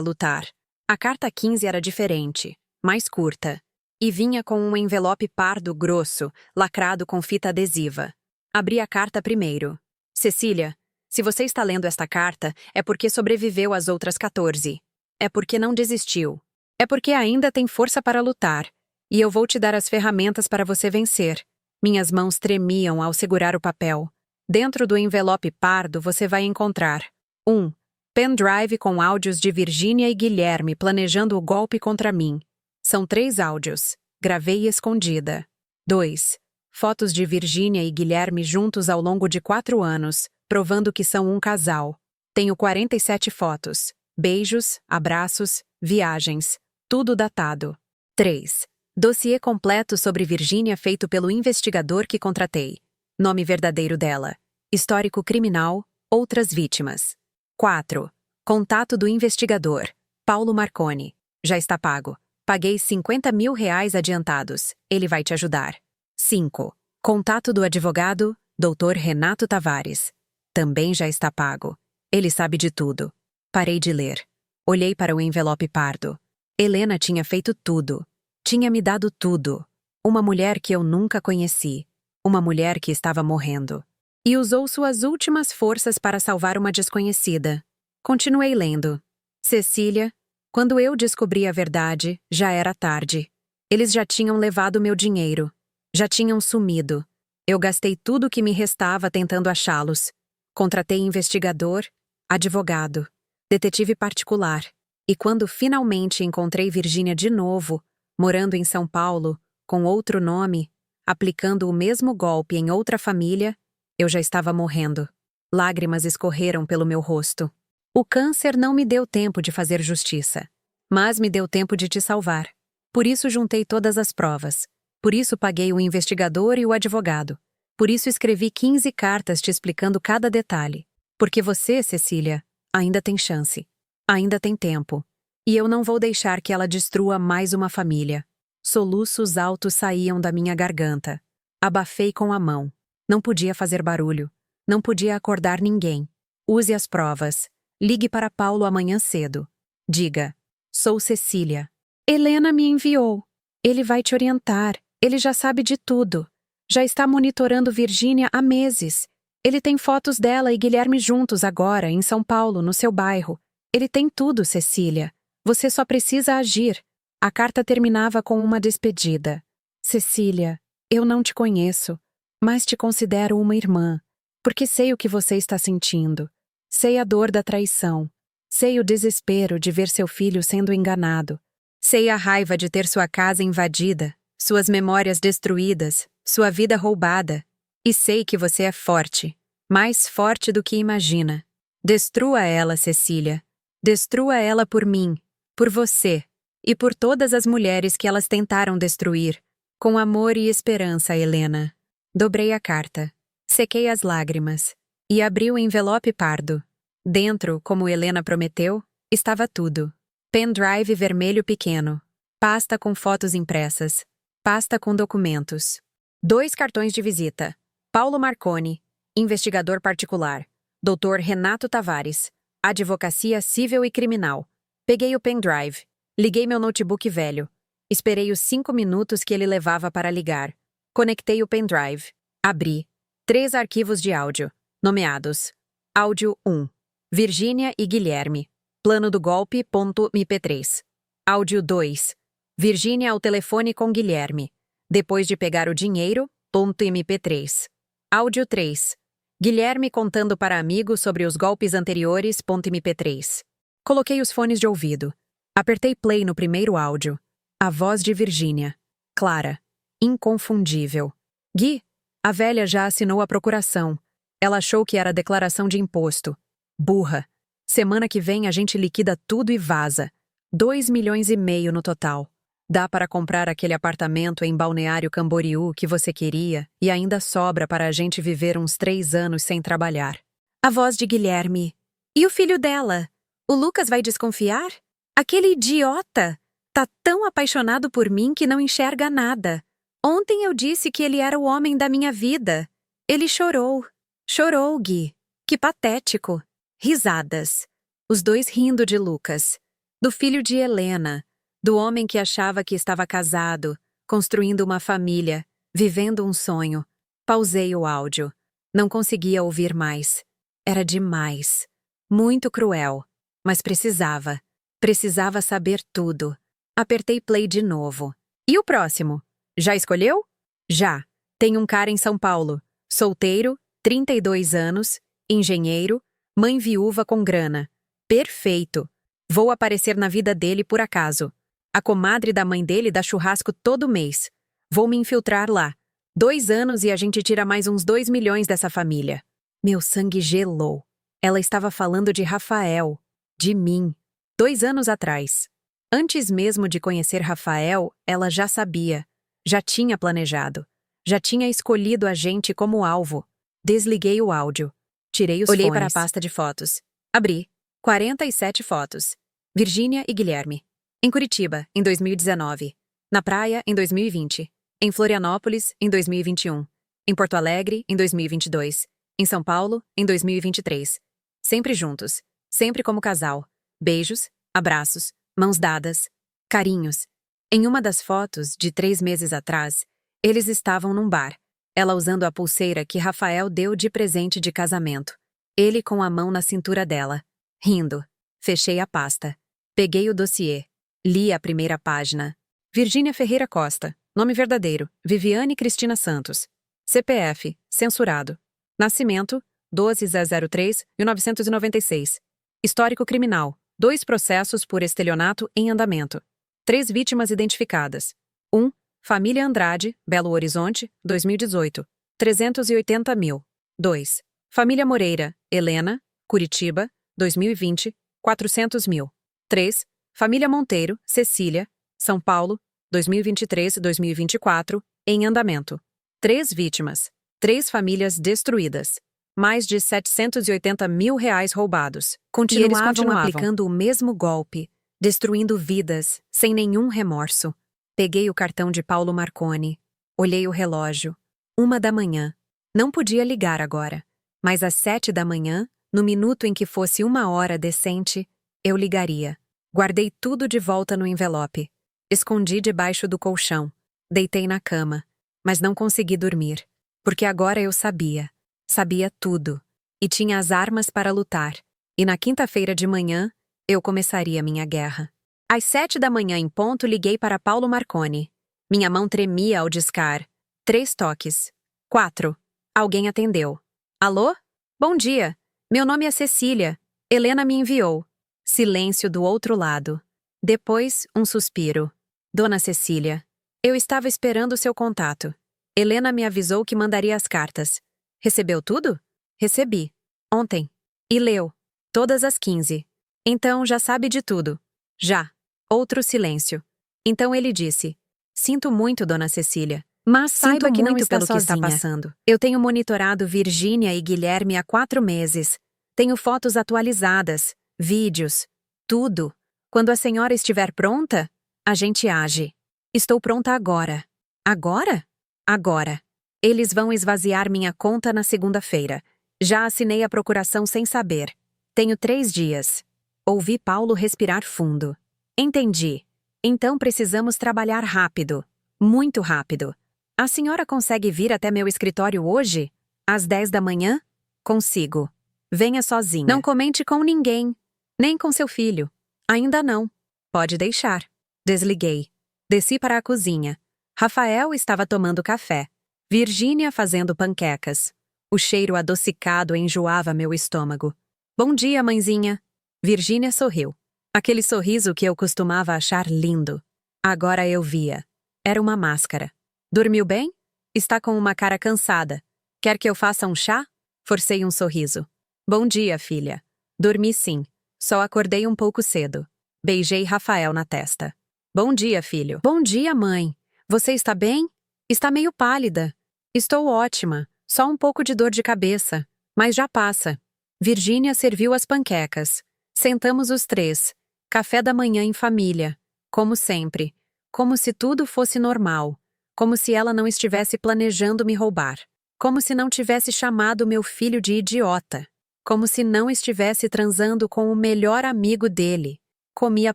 lutar. A carta 15 era diferente, mais curta, e vinha com um envelope pardo grosso, lacrado com fita adesiva. Abri a carta primeiro. Cecília, se você está lendo esta carta, é porque sobreviveu às outras 14. É porque não desistiu. É porque ainda tem força para lutar. E eu vou te dar as ferramentas para você vencer. Minhas mãos tremiam ao segurar o papel. Dentro do envelope pardo você vai encontrar 1. Pendrive com áudios de Virgínia e Guilherme planejando o golpe contra mim. São 3 áudios. Gravei escondida. 2. Fotos de Virgínia e Guilherme juntos ao longo de 4 anos, provando que são um casal. Tenho 47 fotos. Beijos, abraços, viagens. Tudo datado. 3. Dossiê completo sobre Virgínia feito pelo investigador que contratei. Nome verdadeiro dela. Histórico criminal. Outras vítimas. 4. Contato do investigador. Paulo Marconi. Já está pago. Paguei R$50 mil adiantados. Ele vai te ajudar. 5. Contato do advogado, Dr. Renato Tavares. Também já está pago. Ele sabe de tudo. Parei de ler. Olhei para o envelope pardo. Helena tinha feito tudo. Tinha me dado tudo. Uma mulher que eu nunca conheci. Uma mulher que estava morrendo. E usou suas últimas forças para salvar uma desconhecida. Continuei lendo. Cecília, quando eu descobri a verdade, já era tarde. Eles já tinham levado meu dinheiro. Já tinham sumido. Eu gastei tudo o que me restava tentando achá-los. Contratei investigador, advogado, detetive particular. E quando finalmente encontrei Virgínia de novo, morando em São Paulo, com outro nome, aplicando o mesmo golpe em outra família, eu já estava morrendo. Lágrimas escorreram pelo meu rosto. O câncer não me deu tempo de fazer justiça, mas me deu tempo de te salvar. Por isso juntei todas as provas. Por isso paguei o investigador e o advogado. Por isso escrevi 15 cartas te explicando cada detalhe. Porque você, Cecília, ainda tem chance. Ainda tem tempo. E eu não vou deixar que ela destrua mais uma família. Soluços altos saíam da minha garganta. Abafei com a mão. Não podia fazer barulho. Não podia acordar ninguém. Use as provas. Ligue para Paulo amanhã cedo. Diga: sou Cecília. Helena me enviou. Ele vai te orientar. Ele já sabe de tudo. Já está monitorando Virgínia há meses. Ele tem fotos dela e Guilherme juntos agora, em São Paulo, no seu bairro. Ele tem tudo, Cecília. Você só precisa agir. A carta terminava com uma despedida. Cecília, eu não te conheço, mas te considero uma irmã, porque sei o que você está sentindo. Sei a dor da traição. Sei o desespero de ver seu filho sendo enganado. Sei a raiva de ter sua casa invadida, suas memórias destruídas, sua vida roubada. E sei que você é forte, mais forte do que imagina. Destrua ela, Cecília. Destrua ela por mim, por você, e por todas as mulheres que elas tentaram destruir, com amor e esperança, Helena. Dobrei a carta, sequei as lágrimas, e abri o envelope pardo. Dentro, como Helena prometeu, estava tudo. Pendrive vermelho pequeno, pasta com fotos impressas, pasta com documentos. 2 cartões de visita. Paulo Marconi, investigador particular. Dr. Renato Tavares, advocacia civil e criminal. Peguei o pendrive. Liguei meu notebook velho. Esperei os 5 minutos que ele levava para ligar. Conectei o pendrive. Abri. 3 arquivos de áudio, nomeados. Áudio 1. Virgínia e Guilherme. Plano do golpe.mp3. Áudio 2. Virgínia ao telefone com Guilherme. Depois de pegar o dinheiro.mp3. Áudio 3. Guilherme contando para amigos sobre os golpes anteriores.mp3. Coloquei os fones de ouvido. Apertei play no primeiro áudio. A voz de Virgínia. Clara. Inconfundível. Gui, a velha já assinou a procuração. Ela achou que era declaração de imposto. Burra. Semana que vem a gente liquida tudo e vaza. 2,5 milhões no total. Dá para comprar aquele apartamento em Balneário Camboriú que você queria e ainda sobra para a gente viver uns 3 anos sem trabalhar. A voz de Guilherme. E o filho dela? O Lucas vai desconfiar? Aquele idiota! Tá tão apaixonado por mim que não enxerga nada. Ontem eu disse que ele era o homem da minha vida. Ele chorou. Chorou, Gui. Que patético. Risadas. Os dois rindo de Lucas. Do filho de Helena. Do homem que achava que estava casado, construindo uma família, vivendo um sonho. Pausei o áudio. Não conseguia ouvir mais. Era demais. Muito cruel. Mas precisava. Precisava saber tudo. Apertei play de novo. E o próximo? Já escolheu? Já. Tem um cara em São Paulo. Solteiro, 32 anos, engenheiro, mãe viúva com grana. Perfeito. Vou aparecer na vida dele por acaso. A comadre da mãe dele dá churrasco todo mês. Vou me infiltrar lá. 2 anos e a gente tira mais uns 2 milhões dessa família. Meu sangue gelou. Ela estava falando de Rafael. De mim. 2 anos atrás. Antes mesmo de conhecer Rafael, ela já sabia. Já tinha planejado. Já tinha escolhido a gente como alvo. Desliguei o áudio. Tirei os Olhei fones. para a pasta de fotos. Abri. 47 fotos. Virgínia e Guilherme. Em Curitiba, em 2019. Na praia, em 2020. Em Florianópolis, em 2021. Em Porto Alegre, em 2022. Em São Paulo, em 2023. Sempre juntos. Sempre como casal. Beijos, abraços, mãos dadas, carinhos. Em uma das fotos, de 3 meses atrás, eles estavam num bar. Ela usando a pulseira que Rafael deu de presente de casamento. Ele com a mão na cintura dela. Rindo. Fechei a pasta. Peguei o dossiê. Li a primeira página. Virgínia Ferreira Costa. Nome verdadeiro. Viviane Cristina Santos. CPF. Censurado. Nascimento. 12/03/1996. Histórico criminal. 2 processos por estelionato em andamento. 3 vítimas identificadas. 1. Família Andrade, Belo Horizonte, 2018. 380 mil. 2. Família Moreira, Helena, Curitiba, 2020. 400 mil. 3. Família Monteiro, Cecília, São Paulo, 2023-2024, em andamento. 3 vítimas. 3 famílias destruídas. Mais de 780 mil reais roubados. E eles continuavam aplicando o mesmo golpe, destruindo vidas, sem nenhum remorso. Peguei o cartão de Paulo Marconi. Olhei o relógio. 1 da manhã. Não podia ligar agora. Mas às 7 da manhã, no minuto em que fosse 1 hora decente, eu ligaria. Guardei tudo de volta no envelope. Escondi debaixo do colchão. Deitei na cama. Mas não consegui dormir. Porque agora eu sabia. Sabia tudo. E tinha as armas para lutar. E na quinta-feira de manhã, eu começaria minha guerra. Às 7 da manhã em ponto, liguei para Paulo Marconi. Minha mão tremia ao discar. 3 toques. 4. Alguém atendeu. Alô? Bom dia. Meu nome é Cecília. Helena me enviou. Silêncio do outro lado. Depois, um suspiro. Dona Cecília. Eu estava esperando seu contato. Helena me avisou que mandaria as cartas. Recebeu tudo? Recebi. Ontem. E leu. Todas as 15. Então já sabe de tudo. Já. Outro silêncio. Então ele disse: Sinto muito, Dona Cecília. Mas saiba que não está sozinha. Está passando. Eu tenho monitorado Virgínia e Guilherme há 4 meses. Tenho fotos atualizadas, vídeos, tudo. Quando a senhora estiver pronta, a gente age. Estou pronta agora. Agora? Agora. Eles vão esvaziar minha conta na segunda-feira. Já assinei a procuração sem saber. Tenho 3 dias. Ouvi Paulo respirar fundo. Entendi. Então precisamos trabalhar rápido. Muito rápido. A senhora consegue vir até meu escritório hoje? Às 10 da manhã? Consigo. Venha sozinha. Não comente com ninguém. Nem com seu filho. Ainda não. Pode deixar. Desliguei. Desci para a cozinha. Rafael estava tomando café. Virgínia fazendo panquecas. O cheiro adocicado enjoava meu estômago. Bom dia, mãezinha. Virgínia sorriu. Aquele sorriso que eu costumava achar lindo. Agora eu via. Era uma máscara. Dormiu bem? Está com uma cara cansada. Quer que eu faça um chá? Forcei um sorriso. Bom dia, filha. Dormi sim. Só acordei um pouco cedo. Beijei Rafael na testa. Bom dia, filho. Bom dia, mãe. Você está bem? Está meio pálida. Estou ótima. Só um pouco de dor de cabeça. Mas já passa. Virgínia serviu as panquecas. Sentamos os 3. Café da manhã em família. Como sempre. Como se tudo fosse normal. Como se ela não estivesse planejando me roubar. Como se não tivesse chamado meu filho de idiota. Como se não estivesse transando com o melhor amigo dele. Comi a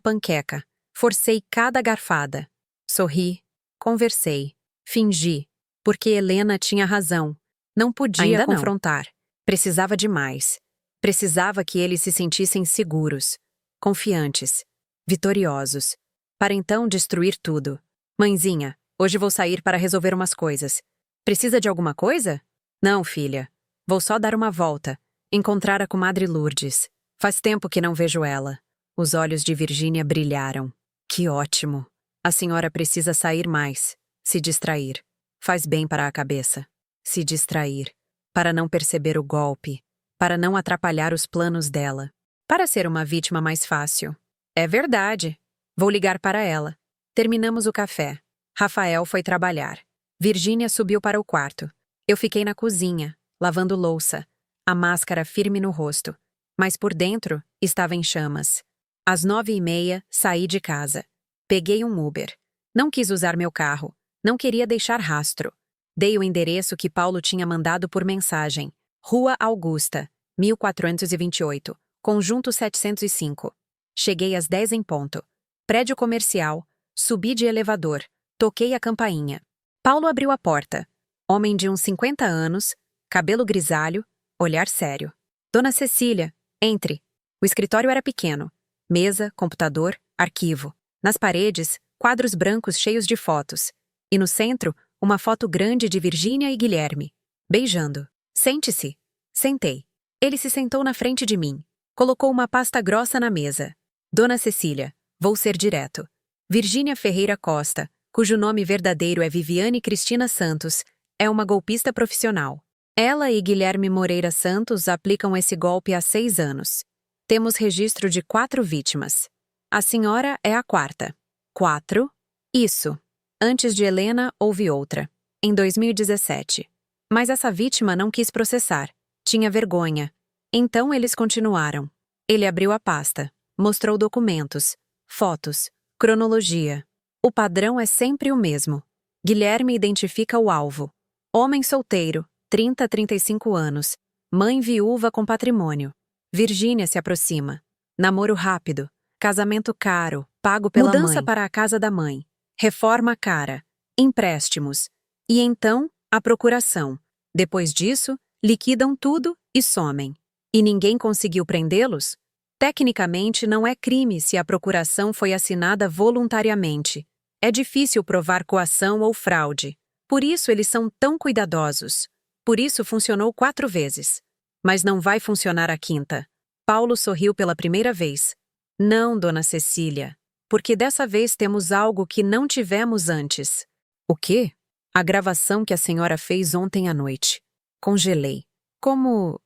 panqueca. Forcei cada garfada. Sorri. Conversei. Fingi. Porque Helena tinha razão. Não podia Ainda não. confrontar. Precisava de mais. Precisava que eles se sentissem seguros, confiantes, vitoriosos, para então destruir tudo. Mãezinha, hoje vou sair para resolver umas coisas. Precisa de alguma coisa? Não, filha. Vou só dar uma volta, encontrar a comadre Lourdes. Faz tempo que não vejo ela. Os olhos de Virgínia brilharam. Que ótimo. A senhora precisa sair mais, se distrair. Faz bem para a cabeça. Se distrair. Para não perceber o golpe. Para não atrapalhar os planos dela. Para ser uma vítima mais fácil. É verdade. Vou ligar para ela. Terminamos o café. Rafael foi trabalhar. Virgínia subiu para o quarto. Eu fiquei na cozinha, lavando louça, a máscara firme no rosto. Mas por dentro estava em chamas. Às 9h30, saí de casa. Peguei um Uber. Não quis usar meu carro. Não queria deixar rastro. Dei o endereço que Paulo tinha mandado por mensagem. Rua Augusta, 1428, Conjunto 705. Cheguei às 10 em ponto. Prédio comercial. Subi de elevador. Toquei a campainha. Paulo abriu a porta. Homem de uns 50 anos, cabelo grisalho, olhar sério. Dona Cecília, entre. O escritório era pequeno. Mesa, computador, arquivo. Nas paredes, quadros brancos cheios de fotos. E no centro, uma foto grande de Virgínia e Guilherme. Beijando. Sente-se. Sentei. Ele se sentou na frente de mim. Colocou uma pasta grossa na mesa. Dona Cecília, vou ser direto. Virgínia Ferreira Costa, cujo nome verdadeiro é Viviane Cristina Santos, é uma golpista profissional. Ela e Guilherme Moreira Santos aplicam esse golpe há 6 anos. Temos registro de 4 vítimas. A senhora é a 4ª. 4? Isso. Antes de Helena, houve outra. Em 2017. Mas essa vítima não quis processar. Tinha vergonha. Então eles continuaram. Ele abriu a pasta. Mostrou documentos. Fotos. Cronologia. O padrão é sempre o mesmo. Guilherme identifica o alvo. Homem solteiro, 30 a 35 anos. Mãe viúva com patrimônio. Virgínia se aproxima. Namoro rápido. Casamento caro, pago pela mãe. Mudança para a casa da mãe. Reforma cara. Empréstimos. E então, a procuração. Depois disso, liquidam tudo e somem. E ninguém conseguiu prendê-los? Tecnicamente, não é crime se a procuração foi assinada voluntariamente. É difícil provar coação ou fraude. Por isso eles são tão cuidadosos. Por isso funcionou 4 vezes. Mas não vai funcionar a 5ª. Paulo sorriu pela primeira vez. Não, Dona Cecília. Porque dessa vez temos algo que não tivemos antes. O quê? A gravação que a senhora fez ontem à noite. Congelei. Como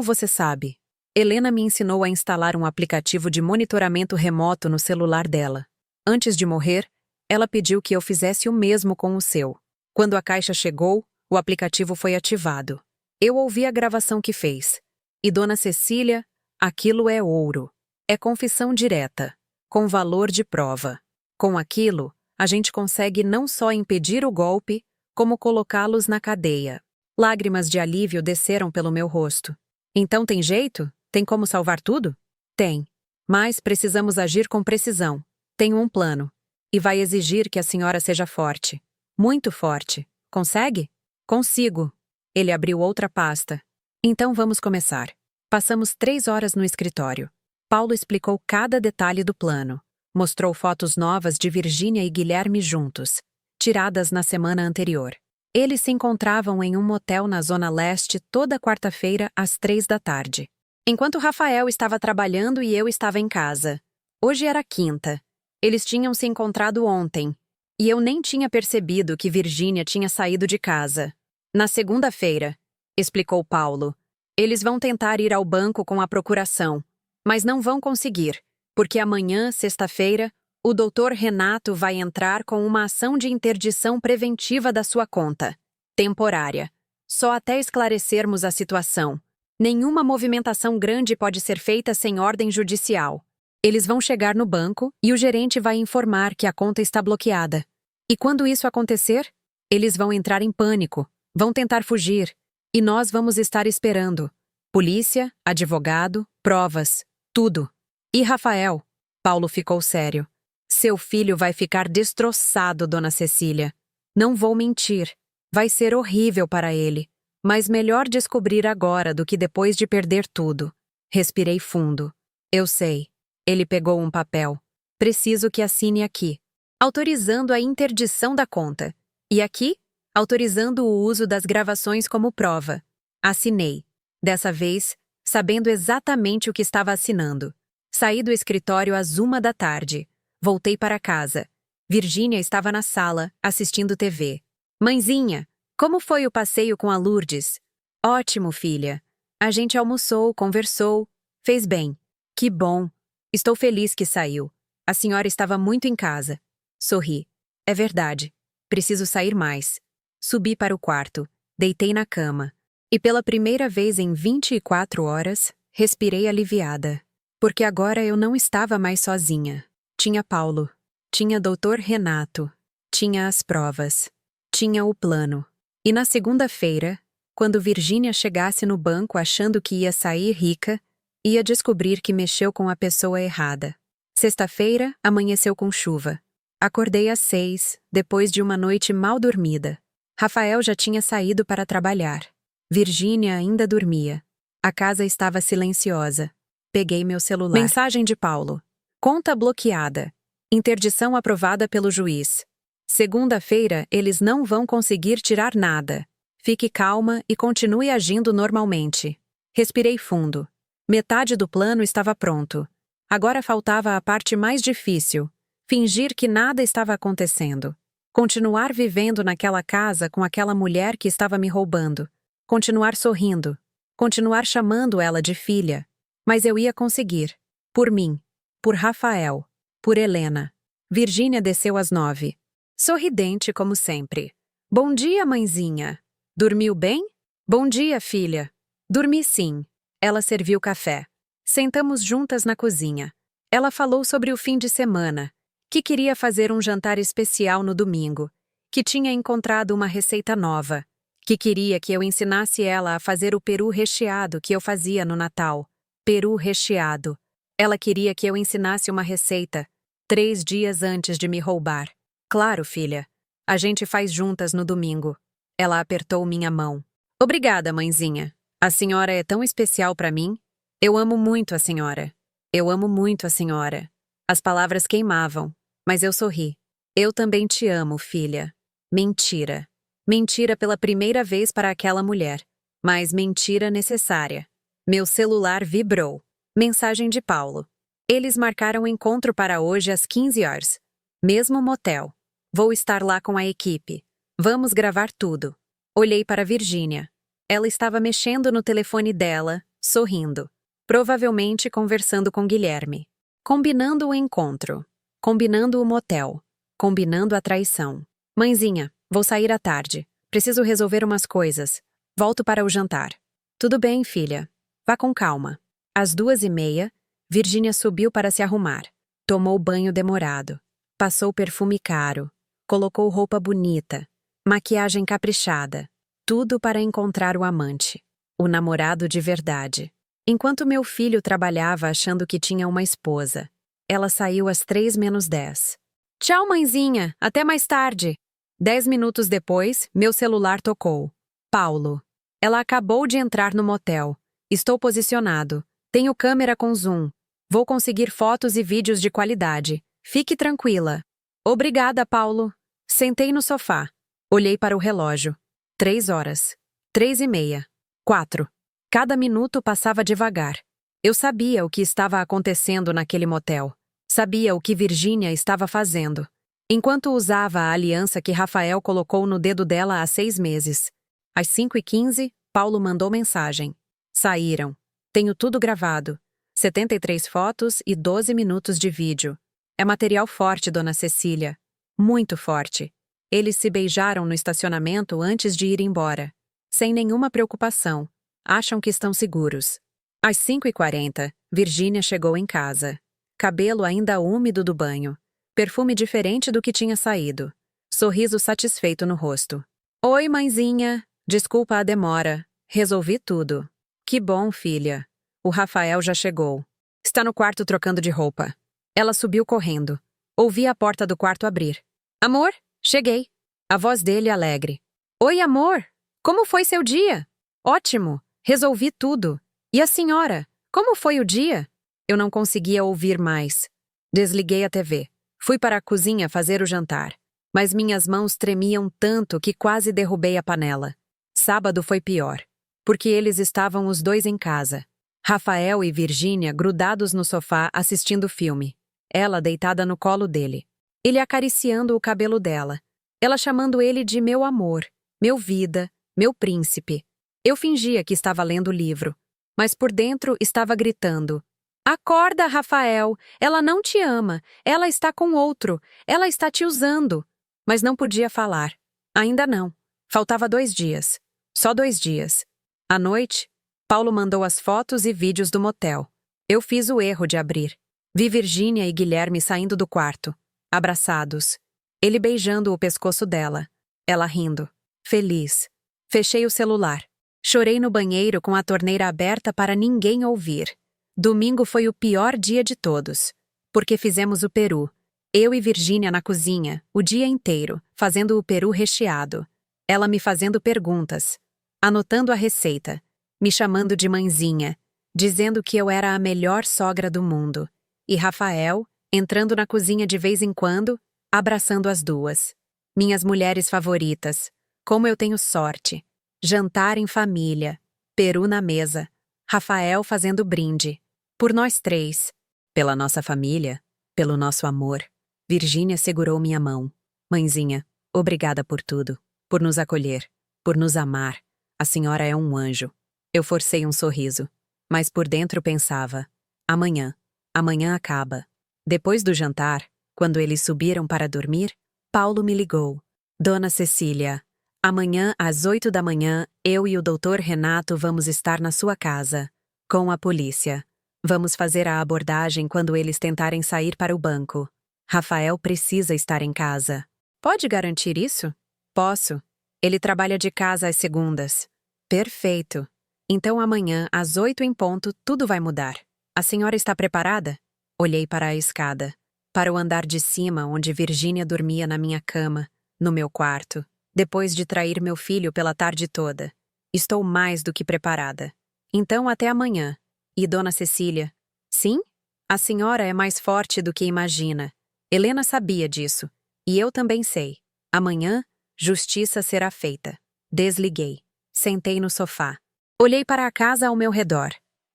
você sabe? Helena me ensinou a instalar um aplicativo de monitoramento remoto no celular dela. Antes de morrer, ela pediu que eu fizesse o mesmo com o seu. Quando a caixa chegou, o aplicativo foi ativado. Eu ouvi a gravação que fez. E Dona Cecília, aquilo é ouro. É confissão direta, com valor de prova. Com aquilo, a gente consegue não só impedir o golpe, como colocá-los na cadeia. Lágrimas de alívio desceram pelo meu rosto. Então tem jeito? Tem como salvar tudo? Tem. Mas precisamos agir com precisão. Tenho um plano. E vai exigir que a senhora seja forte. Muito forte. Consegue? Consigo. Ele abriu outra pasta. Então vamos começar. Passamos 3 horas no escritório. Paulo explicou cada detalhe do plano. Mostrou fotos novas de Virgínia e Guilherme juntos, tiradas na semana anterior. Eles se encontravam em um motel na Zona Leste toda quarta-feira às 3 da tarde. Enquanto Rafael estava trabalhando e eu estava em casa. Hoje era 5ª. Eles tinham se encontrado ontem. E eu nem tinha percebido que Virgínia tinha saído de casa. Na segunda-feira, explicou Paulo, eles vão tentar ir ao banco com a procuração, mas não vão conseguir, porque amanhã, sexta-feira, o Dr. Renato vai entrar com uma ação de interdição preventiva da sua conta. Temporária. Só até esclarecermos a situação. Nenhuma movimentação grande pode ser feita sem ordem judicial. Eles vão chegar no banco e o gerente vai informar que a conta está bloqueada. E quando isso acontecer, eles vão entrar em pânico, Vão tentar fugir. E nós vamos estar esperando. Polícia, advogado, provas, tudo. E Rafael? Paulo ficou sério. Seu filho vai ficar destroçado, dona Cecília. Não vou mentir. Vai ser horrível para ele. Mas melhor descobrir agora do que depois de perder tudo. Respirei fundo. Eu sei. Ele pegou um papel. Preciso que assine aqui. Autorizando a interdição da conta. E aqui? Autorizando o uso das gravações como prova. Assinei. Dessa vez, sabendo exatamente o que estava assinando. Saí do escritório às 1 da tarde. Voltei para casa. Virgínia estava na sala, assistindo TV. Mãezinha, como foi o passeio com a Lourdes? Ótimo, filha. A gente almoçou, conversou. Fez bem. Que bom. Estou feliz que saiu. A senhora estava muito em casa. Sorri. É verdade. Preciso sair mais. Subi para o quarto. Deitei na cama. E pela primeira vez em 24 horas, respirei aliviada. Porque agora eu não estava mais sozinha. Tinha Paulo. Tinha Dr. Renato. Tinha as provas. Tinha o plano. E na segunda-feira, quando Virgínia chegasse no banco achando que ia sair rica, ia descobrir que mexeu com a pessoa errada. Sexta-feira, amanheceu com chuva. Acordei às 6, depois de uma noite mal dormida. Rafael já tinha saído para trabalhar. Virgínia ainda dormia. A casa estava silenciosa. Peguei meu celular. Mensagem de Paulo. Conta bloqueada. Interdição aprovada pelo juiz. Segunda-feira, eles não vão conseguir tirar nada. Fique calma e continue agindo normalmente. Respirei fundo. Metade do plano estava pronto. Agora faltava a parte mais difícil. Fingir que nada estava acontecendo. Continuar vivendo naquela casa com aquela mulher que estava me roubando. Continuar sorrindo. Continuar chamando ela de filha. Mas eu ia conseguir. Por mim. Por Rafael. Por Helena. Virgínia desceu às 9. Sorridente como sempre. Bom dia, mãezinha. Dormiu bem? Bom dia, filha. Dormi sim. Ela serviu café. Sentamos juntas na cozinha. Ela falou sobre o fim de semana, que queria fazer um jantar especial no domingo, que tinha encontrado uma receita nova, que queria que eu ensinasse ela a fazer o peru recheado que eu fazia no Natal. Peru recheado. Ela queria que eu ensinasse uma receita, 3 dias antes de me roubar. Claro, filha. A gente faz juntas no domingo. Ela apertou minha mão. Obrigada, mãezinha. A senhora é tão especial para mim. Eu amo muito a senhora. Eu amo muito a senhora. As palavras queimavam, mas eu sorri. Eu também te amo, filha. Mentira. Mentira pela primeira vez para aquela mulher. Mas mentira necessária. Meu celular vibrou. Mensagem de Paulo. Eles marcaram o encontro para hoje às 15 horas. Mesmo motel. Vou estar lá com a equipe. Vamos gravar tudo. Olhei para Virgínia. Ela estava mexendo no telefone dela, sorrindo. Provavelmente conversando com Guilherme. Combinando o encontro. Combinando o motel. Combinando a traição. Mãezinha, vou sair à tarde. Preciso resolver umas coisas. Volto para o jantar. Tudo bem, filha. Vá com calma. Às 2h30, Virgínia subiu para se arrumar. Tomou banho demorado. Passou perfume caro. Colocou roupa bonita. Maquiagem caprichada. Tudo para encontrar o amante. O namorado de verdade. Enquanto meu filho trabalhava achando que tinha uma esposa. Ela saiu às 3:50. Tchau, mãezinha. Até mais tarde. 10 minutos depois, meu celular tocou. Paulo. Ela acabou de entrar no motel. Estou posicionado. Tenho câmera com zoom. Vou conseguir fotos e vídeos de qualidade. Fique tranquila. Obrigada, Paulo. Sentei no sofá. Olhei para o relógio. 3 horas. 3:30. 4. Cada minuto passava devagar. Eu sabia o que estava acontecendo naquele motel. Sabia o que Virgínia estava fazendo. Enquanto usava a aliança que Rafael colocou no dedo dela há 6 meses. Às 5:15, Paulo mandou mensagem. Saíram. Tenho tudo gravado. 73 fotos e 12 minutos de vídeo. É material forte, dona Cecília. Muito forte. Eles se beijaram no estacionamento antes de ir embora. Sem nenhuma preocupação. Acham que estão seguros. Às 5:40, Virgínia chegou em casa. Cabelo ainda úmido do banho. Perfume diferente do que tinha saído. Sorriso satisfeito no rosto. Oi, mãezinha. Desculpa a demora. Resolvi tudo. Que bom, filha. O Rafael já chegou. Está no quarto trocando de roupa. Ela subiu correndo. Ouvi a porta do quarto abrir. Amor, cheguei. A voz dele alegre. Oi, amor. Como foi seu dia? Ótimo. Resolvi tudo. E a senhora? Como foi o dia? Eu não conseguia ouvir mais. Desliguei a TV. Fui para a cozinha fazer o jantar. Mas minhas mãos tremiam tanto que quase derrubei a panela. Sábado foi pior, porque eles estavam os dois em casa. Rafael e Virgínia grudados no sofá assistindo filme. Ela deitada no colo dele. Ele acariciando o cabelo dela. Ela chamando ele de meu amor, meu vida, meu príncipe. Eu fingia que estava lendo o livro, mas por dentro estava gritando. Acorda, Rafael! Ela não te ama. Ela está com outro. Ela está te usando. Mas não podia falar. Ainda não. Faltava 2 dias. Só 2 dias. À noite, Paulo mandou as fotos e vídeos do motel. Eu fiz o erro de abrir. Vi Virgínia e Guilherme saindo do quarto, abraçados. Ele beijando o pescoço dela. Ela rindo. Feliz. Fechei o celular. Chorei no banheiro com a torneira aberta para ninguém ouvir. Domingo foi o pior dia de todos. Porque fizemos o peru. Eu e Virgínia na cozinha, o dia inteiro, fazendo o peru recheado. Ela me fazendo perguntas. Anotando a receita. Me chamando de mãezinha. Dizendo que eu era a melhor sogra do mundo. E Rafael, entrando na cozinha de vez em quando, abraçando as duas. Minhas mulheres favoritas. Como eu tenho sorte. Jantar em família. Peru na mesa. Rafael fazendo brinde. Por nós 3. Pela nossa família. Pelo nosso amor. Virgínia segurou minha mão. Mãezinha, obrigada por tudo. Por nos acolher. Por nos amar. A senhora é um anjo. Eu forcei um sorriso. Mas por dentro pensava. Amanhã. Amanhã acaba. Depois do jantar, quando eles subiram para dormir, Paulo me ligou. Dona Cecília, amanhã às 8 da manhã, eu e o doutor Renato vamos estar na sua casa. Com a polícia. Vamos fazer a abordagem quando eles tentarem sair para o banco. Rafael precisa estar em casa. Pode garantir isso? Posso. Ele trabalha de casa às segundas. Perfeito. Então amanhã, às 8 em ponto, tudo vai mudar. A senhora está preparada? Olhei para a escada. Para o andar de cima, onde Virgínia dormia na minha cama, no meu quarto, depois de trair meu filho pela tarde toda. Estou mais do que preparada. Então até amanhã. E Dona Cecília? Sim? A senhora é mais forte do que imagina. Helena sabia disso. E eu também sei. Amanhã, justiça será feita. Desliguei. Sentei no sofá. Olhei para a casa ao meu redor.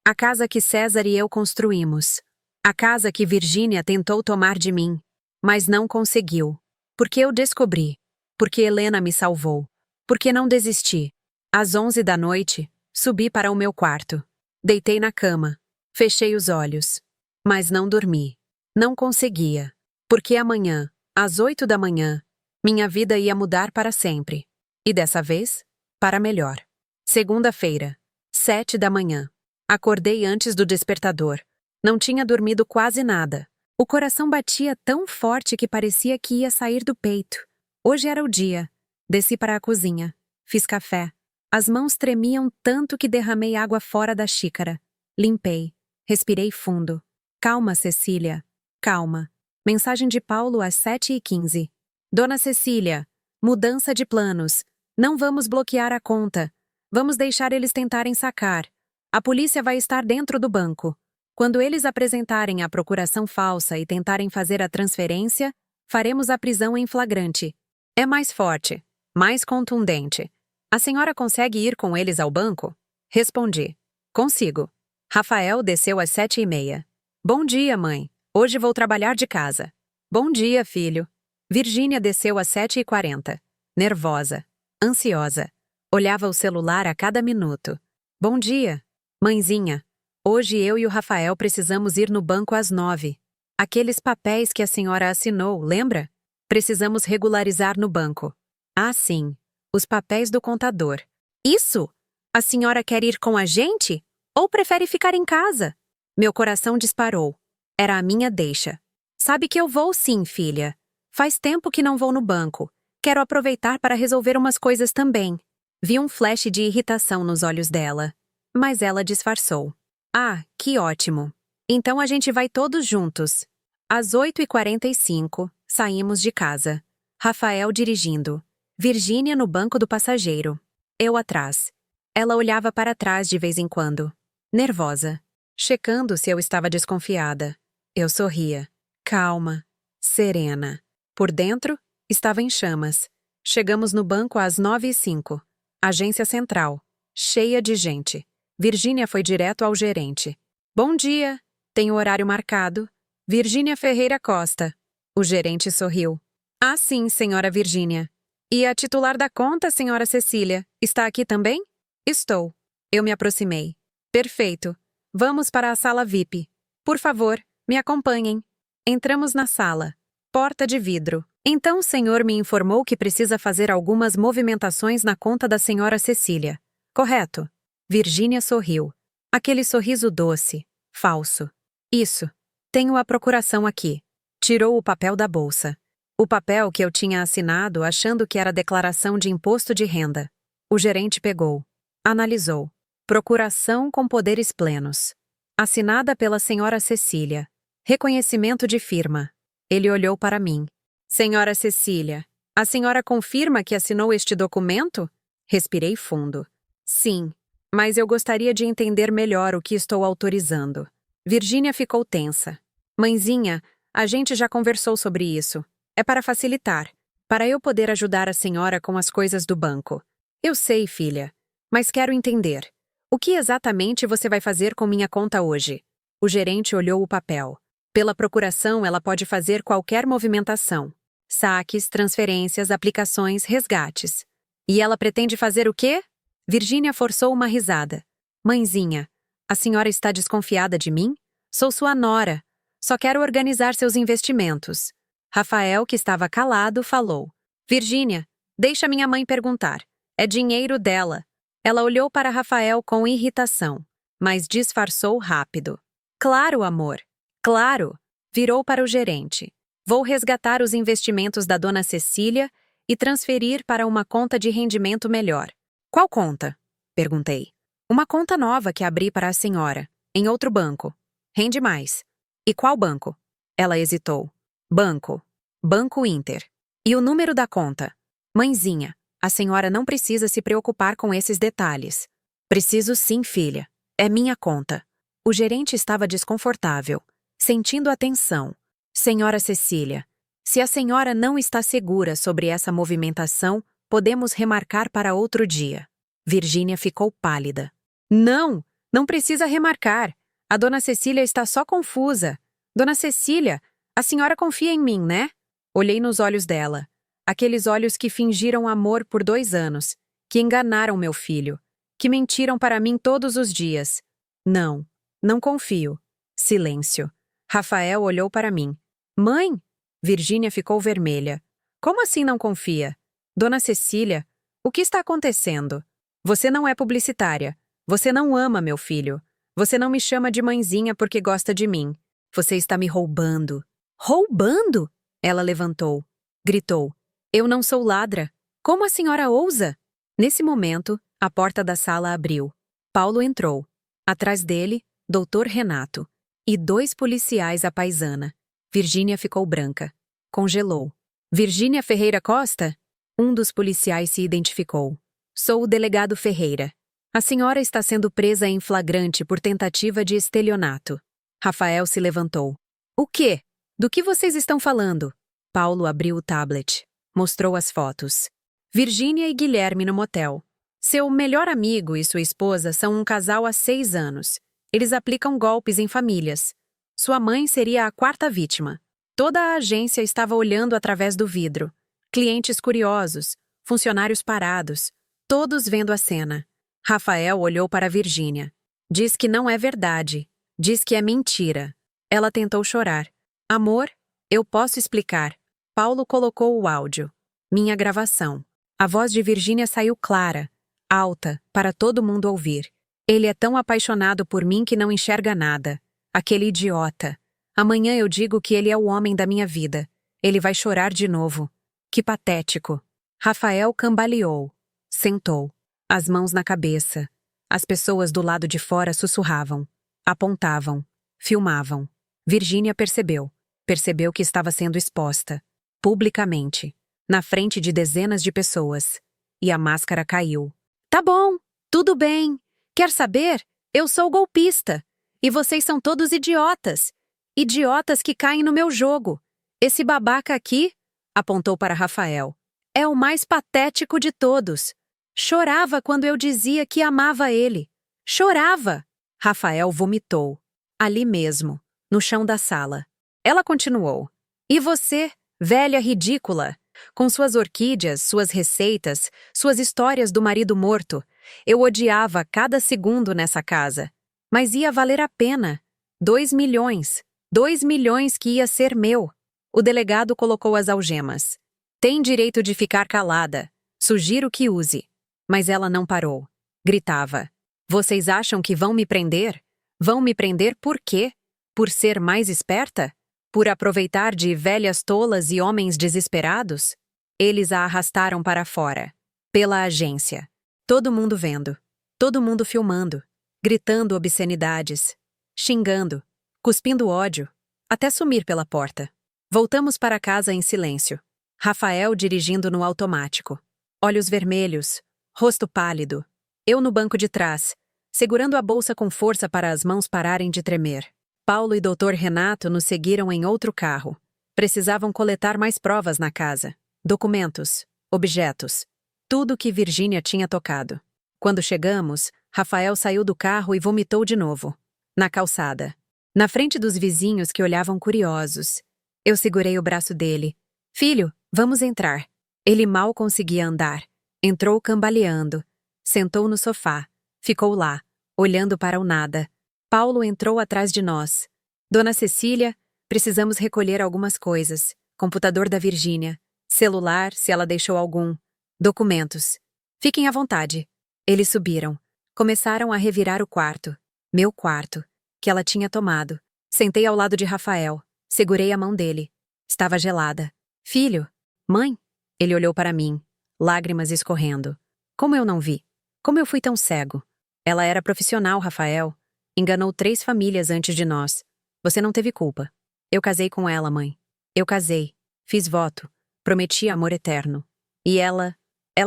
A casa que César e eu construímos. A casa que Virgínia tentou tomar de mim. Mas não conseguiu. Porque eu descobri. Porque Helena me salvou. Porque não desisti. Às 11 da noite, subi para o meu quarto. Deitei na cama. Fechei os olhos. Mas não dormi. Não conseguia. Porque amanhã, às 8 da manhã, minha vida ia mudar para sempre. E dessa vez, para melhor. Segunda-feira, 7 da manhã. Acordei antes do despertador. Não tinha dormido quase nada. O coração batia tão forte que parecia que ia sair do peito. Hoje era o dia. Desci para a cozinha. Fiz café. As mãos tremiam tanto que derramei água fora da xícara. Limpei. Respirei fundo. Calma, Cecília. Calma. Mensagem de Paulo às 7h15. Dona Cecília, mudança de planos. Não vamos bloquear a conta. Vamos deixar eles tentarem sacar. A polícia vai estar dentro do banco. Quando eles apresentarem a procuração falsa e tentarem fazer a transferência, faremos a prisão em flagrante. É mais forte, mais contundente. A senhora consegue ir com eles ao banco? Respondi. Consigo. Rafael desceu às 7h30. Bom dia, mãe. Hoje vou trabalhar de casa. Bom dia, filho. Virgínia desceu às 7h40. Nervosa. Ansiosa. Olhava o celular a cada minuto. Bom dia. Mãezinha. Hoje eu e o Rafael precisamos ir no banco às 9. Aqueles papéis que a senhora assinou, lembra? Precisamos regularizar no banco. Ah, sim. Os papéis do contador. Isso! A senhora quer ir com a gente? Ou prefere ficar em casa? Meu coração disparou. Era a minha deixa. Sabe que eu vou sim, filha. Faz tempo que não vou no banco. Quero aproveitar para resolver umas coisas também. Vi um flash de irritação nos olhos dela, mas ela disfarçou. Ah, que ótimo! Então a gente vai todos juntos. Às 8h45, saímos de casa. Rafael dirigindo. Virgínia no banco do passageiro. Eu atrás. Ela olhava para trás de vez em quando. Nervosa. Checando se eu estava desconfiada. Eu sorria. Calma. Serena. Por dentro, estava em chamas. Chegamos no banco às 9h05. Agência central. Cheia de gente. Virgínia foi direto ao gerente. Bom dia. Tem o horário marcado. Virgínia Ferreira Costa. O gerente sorriu. Ah, sim, senhora Virgínia. E a titular da conta, senhora Cecília, está aqui também? Estou. Eu me aproximei. Perfeito. Vamos para a sala VIP. Por favor, me acompanhem. Entramos na sala. Porta de vidro. Então o senhor me informou que precisa fazer algumas movimentações na conta da senhora Cecília. Correto? Virgínia sorriu. Aquele sorriso doce. Falso. Isso. Tenho a procuração aqui. Tirou o papel da bolsa. O papel que eu tinha assinado achando que era declaração de imposto de renda. O gerente pegou. Analisou. Procuração com poderes plenos. Assinada pela senhora Cecília. Reconhecimento de firma. Ele olhou para mim. Senhora Cecília, a senhora confirma que assinou este documento? Respirei fundo. Sim, mas eu gostaria de entender melhor o que estou autorizando. Virgínia ficou tensa. Mãezinha, a gente já conversou sobre isso. É para facilitar, para eu poder ajudar a senhora com as coisas do banco. Eu sei, filha, mas quero entender. O que exatamente você vai fazer com minha conta hoje? O gerente olhou o papel. Pela procuração, ela pode fazer qualquer movimentação. Saques, transferências, aplicações, resgates. E ela pretende fazer o quê? Virgínia forçou uma risada. Mãezinha, a senhora está desconfiada de mim? Sou sua nora. Só quero organizar seus investimentos. Rafael, que estava calado, falou. Virgínia, deixa minha mãe perguntar. É dinheiro dela. Ela olhou para Rafael com irritação, mas disfarçou rápido. Claro, amor. Claro. Virou para o gerente. Vou resgatar os investimentos da dona Cecília e transferir para uma conta de rendimento melhor. Qual conta? Perguntei. Uma conta nova que abri para a senhora, em outro banco. Rende mais. E qual banco? Ela hesitou. Banco. Banco Inter. E o número da conta? Mãezinha, a senhora não precisa se preocupar com esses detalhes. Preciso sim, filha. É minha conta. O gerente estava desconfortável, sentindo a tensão. Senhora Cecília, se a senhora não está segura sobre essa movimentação, podemos remarcar para outro dia. Virgínia ficou pálida. Não, não precisa remarcar. A dona Cecília está só confusa. Dona Cecília, a senhora confia em mim, né? Olhei nos olhos dela. Aqueles olhos que fingiram amor por 2 anos, que enganaram meu filho, que mentiram para mim todos os dias. Não, não confio. Silêncio. Rafael olhou para mim. Mãe? Virgínia ficou vermelha. Como assim não confia? Dona Cecília, o que está acontecendo? Você não é publicitária. Você não ama meu filho. Você não me chama de mãezinha porque gosta de mim. Você está me roubando. Roubando? Ela levantou. Gritou. Eu não sou ladra. Como a senhora ousa? Nesse momento, a porta da sala abriu. Paulo entrou. Atrás dele, Dr. Renato. E 2 policiais à paisana. Virgínia ficou branca. Congelou. Virgínia Ferreira Costa? Um dos policiais se identificou. Sou o delegado Ferreira. A senhora está sendo presa em flagrante por tentativa de estelionato. Rafael se levantou. O quê? Do que vocês estão falando? Paulo abriu o tablet. Mostrou as fotos. Virgínia e Guilherme no motel. Seu melhor amigo e sua esposa são um casal há 6 anos. Eles aplicam golpes em famílias. Sua mãe seria a 4ª vítima. Toda a agência estava olhando através do vidro. Clientes curiosos, funcionários parados, todos vendo a cena. Rafael olhou para Virgínia. Diz que não é verdade. Diz que é mentira. Ela tentou chorar. Amor, eu posso explicar. Paulo colocou o áudio. Minha gravação. A voz de Virgínia saiu clara, alta, para todo mundo ouvir. Ele é tão apaixonado por mim que não enxerga nada. Aquele idiota. Amanhã eu digo que ele é o homem da minha vida. Ele vai chorar de novo. Que patético. Rafael cambaleou. Sentou. as mãos na cabeça. As pessoas do lado de fora sussurravam, apontavam, filmavam. Virgínia percebeu. Percebeu que estava sendo exposta, publicamente, na frente de dezenas de pessoas. E a máscara caiu. Tá bom, tudo bem. Quer saber? Eu sou golpista. E vocês são todos idiotas. Idiotas que caem no meu jogo. Esse babaca aqui, apontou para Rafael, é o mais patético de todos. Chorava quando eu dizia que amava ele. Chorava! Rafael vomitou. Ali mesmo, no chão da sala. Ela continuou. E você, velha ridícula? Com suas orquídeas, suas receitas, suas histórias do marido morto. Eu odiava cada segundo nessa casa. Mas ia valer a pena. 2 milhões. 2 milhões que ia ser meu. O delegado colocou as algemas. Tem direito de ficar calada. Sugiro que use. Mas ela não parou. Gritava. Vocês acham que vão me prender? Vão me prender por quê? Por ser mais esperta? Por aproveitar de velhas tolas e homens desesperados? Eles a arrastaram para fora. Pela agência. Todo mundo vendo. Todo mundo filmando. Gritando obscenidades. Xingando. Cuspindo ódio. Até sumir pela porta. Voltamos para casa em silêncio. Rafael dirigindo no automático. Olhos vermelhos. Rosto pálido. Eu no banco de trás, segurando a bolsa com força para as mãos pararem de tremer. Paulo e Dr. Renato nos seguiram em outro carro. Precisavam coletar mais provas na casa. Documentos, objetos. Tudo que Virgínia tinha tocado. Quando chegamos, Rafael saiu do carro e vomitou de novo. Na calçada. Na frente dos vizinhos que olhavam curiosos. Eu segurei o braço dele. Filho, vamos entrar. Ele mal conseguia andar. Entrou cambaleando. Sentou no sofá. Ficou lá, olhando para o nada. Paulo entrou atrás de nós. Dona Cecília, precisamos recolher algumas coisas. Computador da Virgínia. Celular, se ela deixou algum. Documentos. Fiquem à vontade. Eles subiram. Começaram a revirar o quarto. Meu quarto. Que ela tinha tomado. Sentei ao lado de Rafael. Segurei a mão dele. Estava gelada. Filho? Mãe? Ele olhou para mim. Lágrimas escorrendo. Como eu não vi? Como eu fui tão cego? Ela era profissional, Rafael. Enganou 3 famílias antes de nós. Você não teve culpa. Eu casei com ela, mãe. Eu casei. Fiz voto. Prometi amor eterno. E ela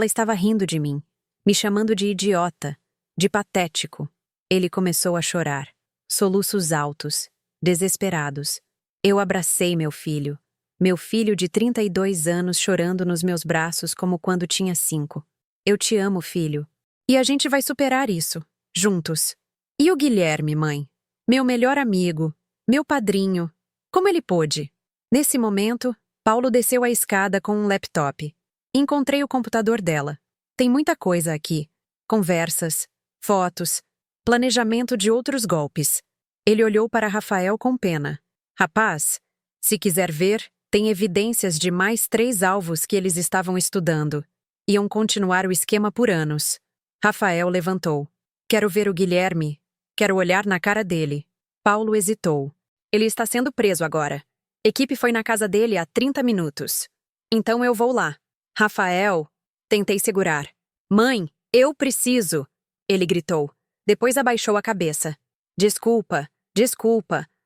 estava rindo de mim. Me chamando de idiota. De patético. Ele começou a chorar. Soluços altos. Desesperados. Eu abracei meu filho. Meu filho de 32 anos chorando nos meus braços como quando tinha 5. Eu te amo, filho. E a gente vai superar isso. Juntos. E o Guilherme, mãe? Meu melhor amigo. Meu padrinho. Como ele pôde? Nesse momento, Paulo desceu a escada com um laptop. Encontrei o computador dela. Tem muita coisa aqui. Conversas, fotos, planejamento de outros golpes. Ele olhou para Rafael com pena. Rapaz, se quiser ver, tem evidências de mais 3 alvos que eles estavam estudando. Iam continuar o esquema por anos. Rafael levantou. Quero ver o Guilherme. Quero olhar na cara dele. Paulo hesitou. Ele está sendo preso agora. Equipe foi na casa dele há 30 minutos. Então eu vou lá. Rafael. Tentei segurar. Mãe, eu preciso. Ele gritou. Depois abaixou a cabeça. Desculpa,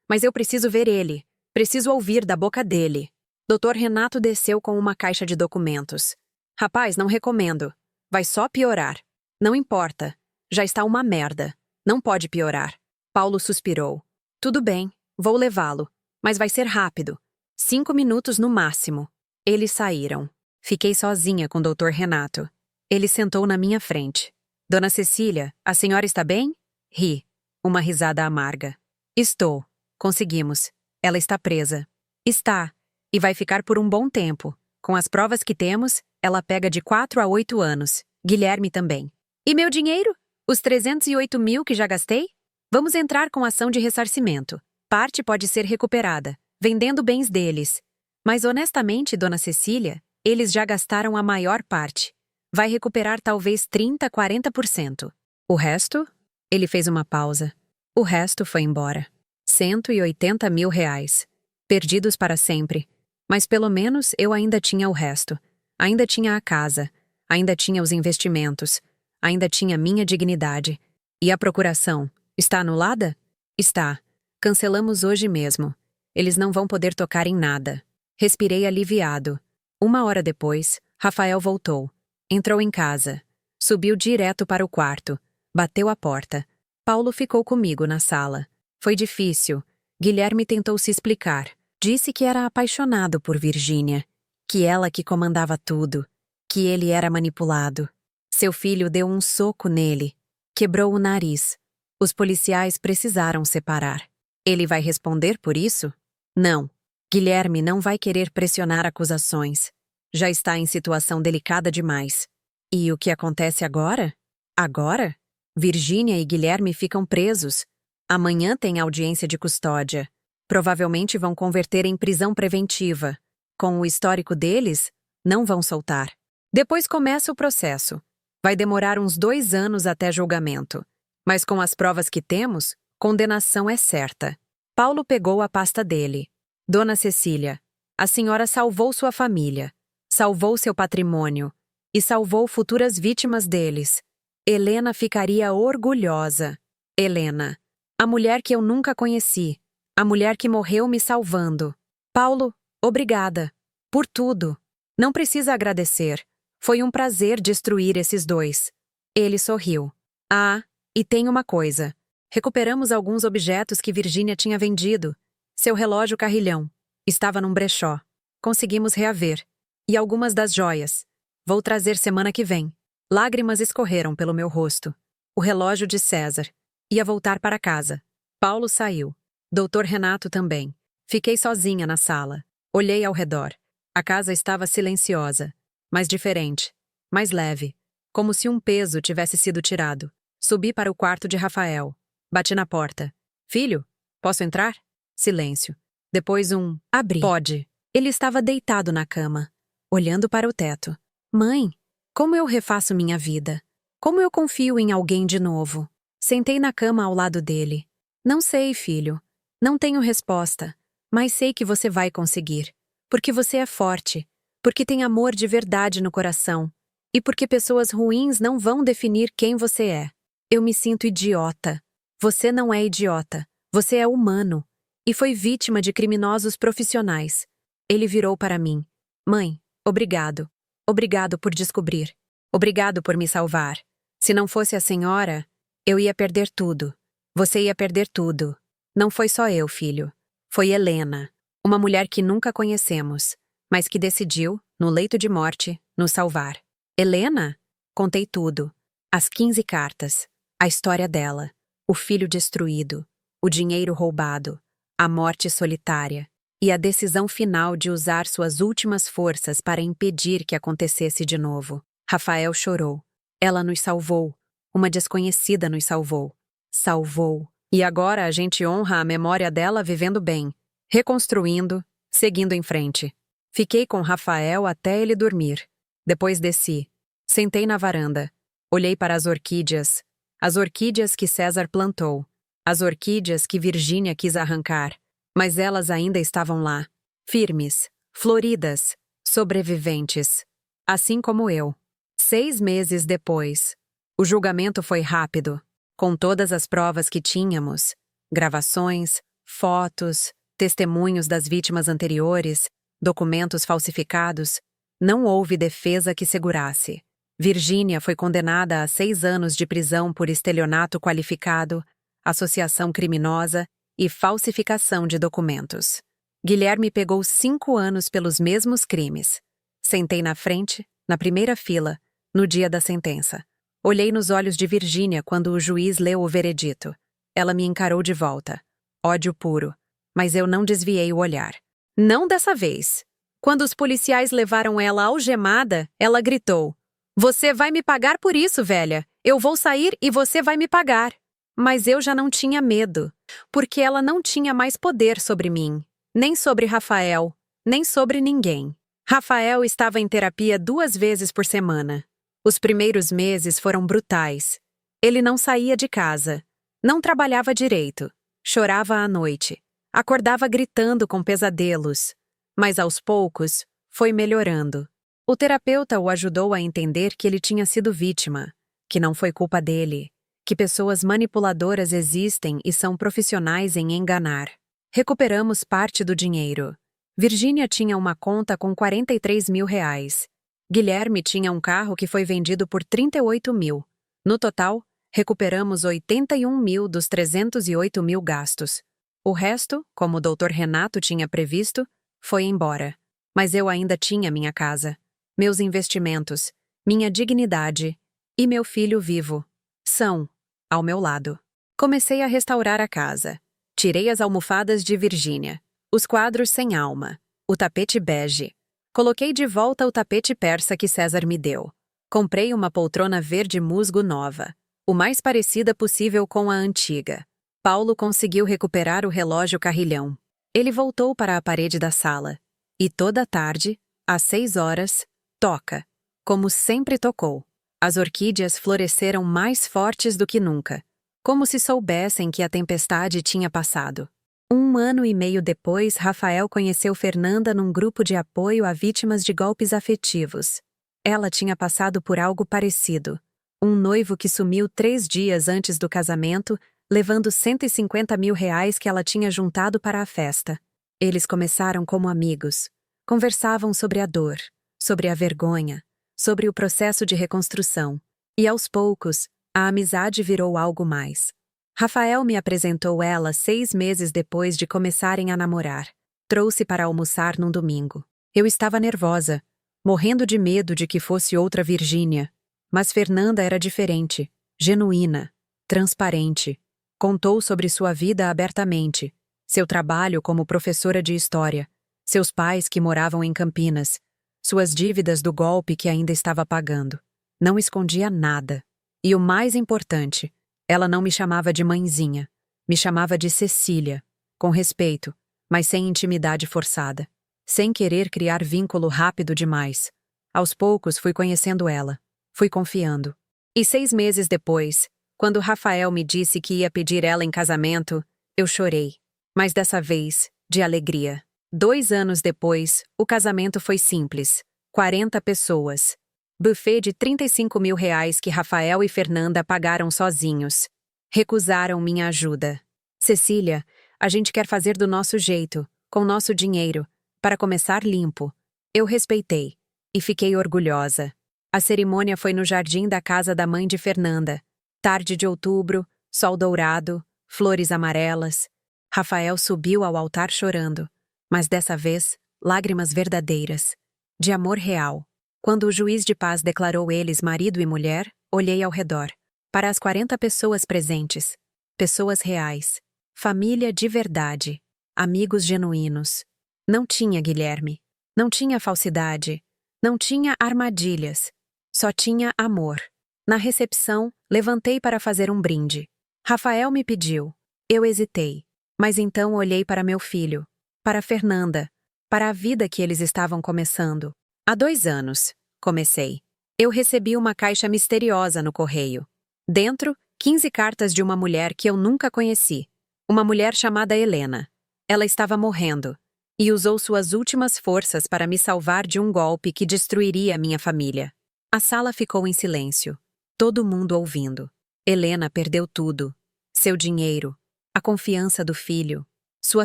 mas eu preciso ver ele. Preciso ouvir da boca dele. Dr. Renato desceu com uma caixa de documentos. Rapaz, não recomendo. Vai só piorar. Não importa. Já está uma merda. Não pode piorar. Paulo suspirou. Tudo bem, vou levá-lo. Mas vai ser rápido. 5 minutos no máximo. Eles saíram. Fiquei sozinha com o Dr. Renato. Ele sentou na minha frente. Dona Cecília, a senhora está bem? Ri. Uma risada amarga. Estou. Conseguimos. Ela está presa. Está. E vai ficar por um bom tempo. Com as provas que temos, ela pega de 4 a 8 anos. Guilherme também. E meu dinheiro? Os 308 mil que já gastei? Vamos entrar com ação de ressarcimento. Parte pode ser recuperada, vendendo bens deles. Mas honestamente, Dona Cecília, eles já gastaram a maior parte. Vai recuperar talvez 30, 40%. O resto? Ele fez uma pausa. O resto foi embora. 180 mil reais. Perdidos para sempre. Mas pelo menos eu ainda tinha o resto. Ainda tinha a casa. Ainda tinha os investimentos. Ainda tinha minha dignidade. E a procuração? Está anulada? Está. Cancelamos hoje mesmo. Eles não vão poder tocar em nada. Respirei aliviado. 1 hora depois, Rafael voltou. Entrou em casa. Subiu direto para o quarto. Bateu a porta. Paulo ficou comigo na sala. Foi difícil. Guilherme tentou se explicar. Disse que era apaixonado por Virgínia. Que ela que comandava tudo. Que ele era manipulado. Seu filho deu um soco nele. Quebrou o nariz. Os policiais precisaram separar. Ele vai responder por isso? Não. Guilherme não vai querer pressionar acusações. Já está em situação delicada demais. E o que acontece agora? Agora? Virgínia e Guilherme ficam presos. Amanhã tem audiência de custódia. Provavelmente vão converter em prisão preventiva. Com o histórico deles, não vão soltar. Depois começa o processo. Vai demorar uns 2 anos até julgamento. Mas com as provas que temos, condenação é certa. Paulo pegou a pasta dele. Dona Cecília, a senhora salvou sua família, salvou seu patrimônio e salvou futuras vítimas deles. Helena ficaria orgulhosa. Helena, a mulher que eu nunca conheci, a mulher que morreu me salvando. Paulo, obrigada. Por tudo. Não precisa agradecer. Foi um prazer destruir esses dois. Ele sorriu. Ah, e tem uma coisa. Recuperamos alguns objetos que Virgínia tinha vendido. Seu relógio carrilhão. Estava num brechó. Conseguimos reaver. E algumas das joias. Vou trazer semana que vem. Lágrimas escorreram pelo meu rosto. O relógio de César. Ia voltar para casa. Paulo saiu. Doutor Renato também. Fiquei sozinha na sala. Olhei ao redor. A casa estava silenciosa. Mas diferente. Mais leve. Como se um peso tivesse sido tirado. Subi para o quarto de Rafael. Bati na porta. Filho, posso entrar? Silêncio. Depois abri. Pode. Ele estava deitado na cama, olhando para o teto. Mãe, como eu refaço minha vida? Como eu confio em alguém de novo? Sentei na cama ao lado dele. Não sei, filho. Não tenho resposta. Mas sei que você vai conseguir. Porque você é forte. Porque tem amor de verdade no coração. E porque pessoas ruins não vão definir quem você é. Eu me sinto idiota. Você não é idiota. Você é humano. E foi vítima de criminosos profissionais. Ele virou para mim. Mãe, obrigado. Obrigado por descobrir. Obrigado por me salvar. Se não fosse a senhora, eu ia perder tudo. Você ia perder tudo. Não foi só eu, filho. Foi Helena. Uma mulher que nunca conhecemos, mas que decidiu, no leito de morte, nos salvar. Helena? Contei tudo. As 15 cartas. A história dela. O filho destruído. O dinheiro roubado. A morte solitária. E a decisão final de usar suas últimas forças para impedir que acontecesse de novo. Rafael chorou. Ela nos salvou. Uma desconhecida nos salvou. Salvou. E agora a gente honra a memória dela vivendo bem. Reconstruindo, seguindo em frente. Fiquei com Rafael até ele dormir. Depois desci. Sentei na varanda. Olhei para as orquídeas. As orquídeas que César plantou. As orquídeas que Virgínia quis arrancar. Mas elas ainda estavam lá. Firmes, floridas, sobreviventes. Assim como eu. 6 meses depois. O julgamento foi rápido. Com todas as provas que tínhamos. Gravações, fotos, testemunhos das vítimas anteriores, documentos falsificados. Não houve defesa que segurasse. Virgínia foi condenada a 6 anos de prisão por estelionato qualificado, associação criminosa e falsificação de documentos. Guilherme pegou 5 anos pelos mesmos crimes. Sentei na frente, na primeira fila, no dia da sentença. Olhei nos olhos de Virgínia quando o juiz leu o veredito. Ela me encarou de volta. Ódio puro. Mas eu não desviei o olhar. Não dessa vez. Quando os policiais levaram ela algemada, ela gritou: "Você vai me pagar por isso, velha. Eu vou sair e você vai me pagar." Mas eu já não tinha medo, porque ela não tinha mais poder sobre mim, nem sobre Rafael, nem sobre ninguém. Rafael estava em terapia 2 vezes por semana. Os primeiros meses foram brutais. Ele não saía de casa, não trabalhava direito, chorava à noite, acordava gritando com pesadelos. Mas aos poucos, foi melhorando. O terapeuta o ajudou a entender que ele tinha sido vítima. que não foi culpa dele, que pessoas manipuladoras existem e são profissionais em enganar. Recuperamos parte do dinheiro. Virgínia tinha uma conta com 43 mil reais. Guilherme tinha um carro que foi vendido por 38 mil. No total, recuperamos 81 mil dos 308 mil gastos. O resto, como o Dr. Renato tinha previsto, foi embora. Mas eu ainda tinha minha casa, meus investimentos, minha dignidade e meu filho vivo. São, ao meu lado. Comecei a restaurar a casa. Tirei as almofadas de Virgínia, os quadros sem alma, o tapete bege. Coloquei de volta o tapete persa que César me deu. Comprei uma poltrona verde musgo nova, o mais parecida possível com a antiga. Paulo conseguiu recuperar o relógio carrilhão. Ele voltou para a parede da sala. E toda tarde, às 6 horas, toca, como sempre tocou. As orquídeas floresceram mais fortes do que nunca, como se soubessem que a tempestade tinha passado. 1 ano e meio depois, Rafael conheceu Fernanda num grupo de apoio a vítimas de golpes afetivos. Ela tinha passado por algo parecido. Um noivo que sumiu 3 dias antes do casamento, levando 150 mil reais que ela tinha juntado para a festa. Eles começaram como amigos. Conversavam sobre a dor, sobre a vergonha, sobre o processo de reconstrução. E aos poucos, a amizade virou algo mais. Rafael me apresentou ela 6 meses depois de começarem a namorar. Trouxe para almoçar num domingo. Eu estava nervosa, morrendo de medo de que fosse outra Virgínia. Mas Fernanda era diferente, genuína, transparente. Contou sobre sua vida abertamente, seu trabalho como professora de história, seus pais que moravam em Campinas, suas dívidas do golpe que ainda estava pagando. Não escondia nada. E o mais importante, ela não me chamava de mãezinha, me chamava de Cecília, com respeito, mas sem intimidade forçada, sem querer criar vínculo rápido demais. Aos poucos fui conhecendo ela, fui confiando. E 6 meses depois, quando Rafael me disse que ia pedir ela em casamento, eu chorei. Mas dessa vez, de alegria. 2 anos depois, o casamento foi simples. 40 pessoas. Buffet de 35 mil reais que Rafael e Fernanda pagaram sozinhos. Recusaram minha ajuda. Cecília, a gente quer fazer do nosso jeito, com nosso dinheiro, para começar limpo. Eu respeitei. E fiquei orgulhosa. A cerimônia foi no jardim da casa da mãe de Fernanda. Tarde de outubro, sol dourado, flores amarelas. Rafael subiu ao altar chorando, mas dessa vez, lágrimas verdadeiras, de amor real. Quando o juiz de paz declarou eles marido e mulher, olhei ao redor, para as 40 pessoas presentes, pessoas reais, família de verdade, amigos genuínos. Não tinha Guilherme, não tinha falsidade, não tinha armadilhas, só tinha amor. Na recepção, levantei para fazer um brinde. Rafael me pediu. Eu hesitei. Mas então olhei para meu filho, para Fernanda, para a vida que eles estavam começando. Há 2 anos, comecei. Eu recebi uma caixa misteriosa no correio. Dentro, 15 cartas de uma mulher que eu nunca conheci. Uma mulher chamada Helena. Ela estava morrendo e usou suas últimas forças para me salvar de um golpe que destruiria minha família. A sala ficou em silêncio. Todo mundo ouvindo. Helena perdeu tudo. Seu dinheiro, a confiança do filho, sua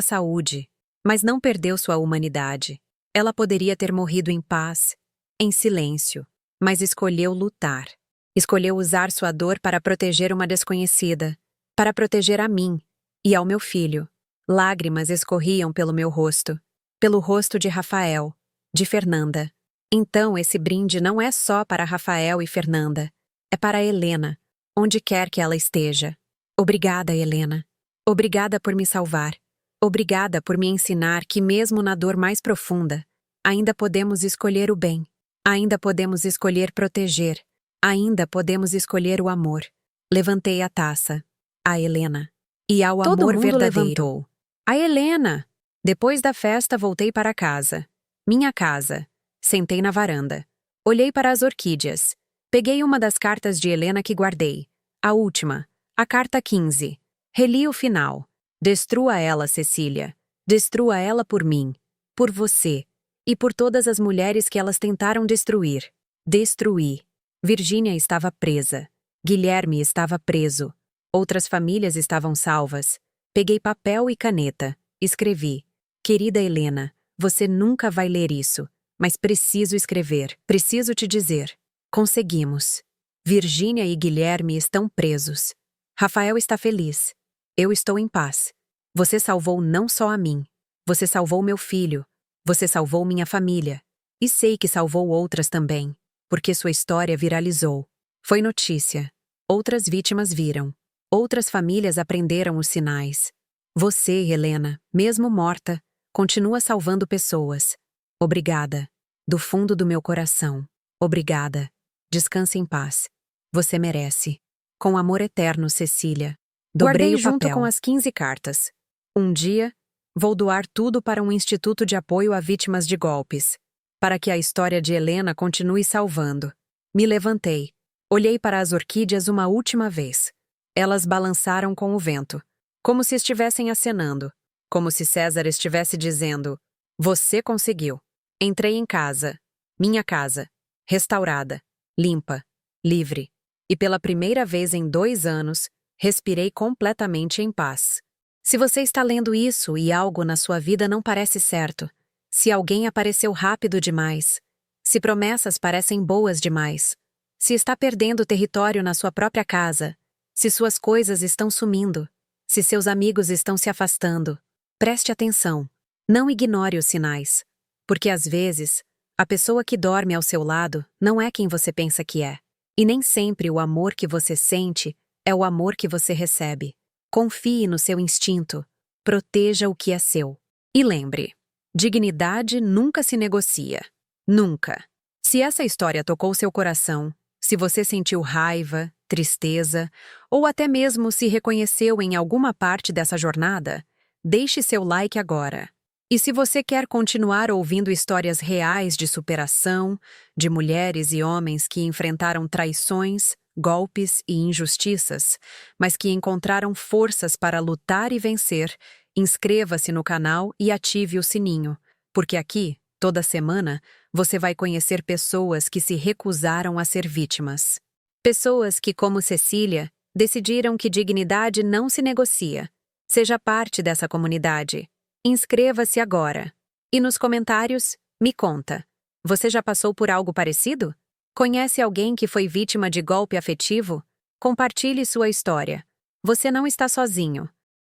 saúde, mas não perdeu sua humanidade. Ela poderia ter morrido em paz, em silêncio, mas escolheu lutar. Escolheu usar sua dor para proteger uma desconhecida, para proteger a mim e ao meu filho. Lágrimas escorriam pelo meu rosto, pelo rosto de Rafael, de Fernanda. Então esse brinde não é só para Rafael e Fernanda, é para Helena, onde quer que ela esteja. Obrigada, Helena. Obrigada por me salvar. Obrigada por me ensinar que mesmo na dor mais profunda, ainda podemos escolher o bem. Ainda podemos escolher proteger. Ainda podemos escolher o amor. Levantei a taça. A Helena. E ao Todo amor mundo verdadeiro. levantou. A Helena! Depois da festa voltei para casa. Minha casa. Sentei na varanda. Olhei para as orquídeas. Peguei uma das cartas de Helena que guardei. A última. A carta 15. Reli o final. Destrua ela, Cecília. Destrua ela por mim. Por você. E por todas as mulheres que elas tentaram destruir. Destruí. Virgínia estava presa. Guilherme estava preso. Outras famílias estavam salvas. Peguei papel e caneta. Escrevi. Querida Helena, você nunca vai ler isso, mas preciso escrever. Preciso te dizer. Conseguimos. Virgínia e Guilherme estão presos. Rafael está feliz. Eu estou em paz. Você salvou não só a mim. Você salvou meu filho. Você salvou minha família. E sei que salvou outras também, porque sua história viralizou. Foi notícia. Outras vítimas viram. Outras famílias aprenderam os sinais. Você, Helena, mesmo morta, continua salvando pessoas. Obrigada. Do fundo do meu coração. Obrigada. Descanse em paz. Você merece. Com amor eterno, Cecília. Dobrei Guardei o junto papel. com Com as 15 cartas. Um dia, vou doar tudo para um instituto de apoio a vítimas de golpes, para que a história de Helena continue salvando. Me levantei. Olhei para as orquídeas uma última vez. Elas balançaram com o vento, como se estivessem acenando, como se César estivesse dizendo: você conseguiu. Entrei em casa. Minha casa. Restaurada. Limpa. Livre. E pela primeira vez em 2 anos, respirei completamente em paz. Se você está lendo isso e algo na sua vida não parece certo, se alguém apareceu rápido demais, se promessas parecem boas demais, se está perdendo território na sua própria casa, se suas coisas estão sumindo, se seus amigos estão se afastando, preste atenção. Não ignore os sinais, porque às vezes, a pessoa que dorme ao seu lado não é quem você pensa que é. E nem sempre o amor que você sente é o amor que você recebe. Confie no seu instinto. Proteja o que é seu. E lembre, dignidade nunca se negocia. Nunca. Se essa história tocou seu coração, se você sentiu raiva, tristeza, ou até mesmo se reconheceu em alguma parte dessa jornada, deixe seu like agora. E se você quer continuar ouvindo histórias reais de superação, de mulheres e homens que enfrentaram traições, golpes e injustiças, mas que encontraram forças para lutar e vencer, inscreva-se no canal e ative o sininho, porque aqui, toda semana, você vai conhecer pessoas que se recusaram a ser vítimas. Pessoas que, como Cecília, decidiram que dignidade não se negocia. Seja parte dessa comunidade. Inscreva-se agora. E nos comentários, me conta. Você já passou por algo parecido? Conhece alguém que foi vítima de golpe afetivo? Compartilhe sua história. Você não está sozinho.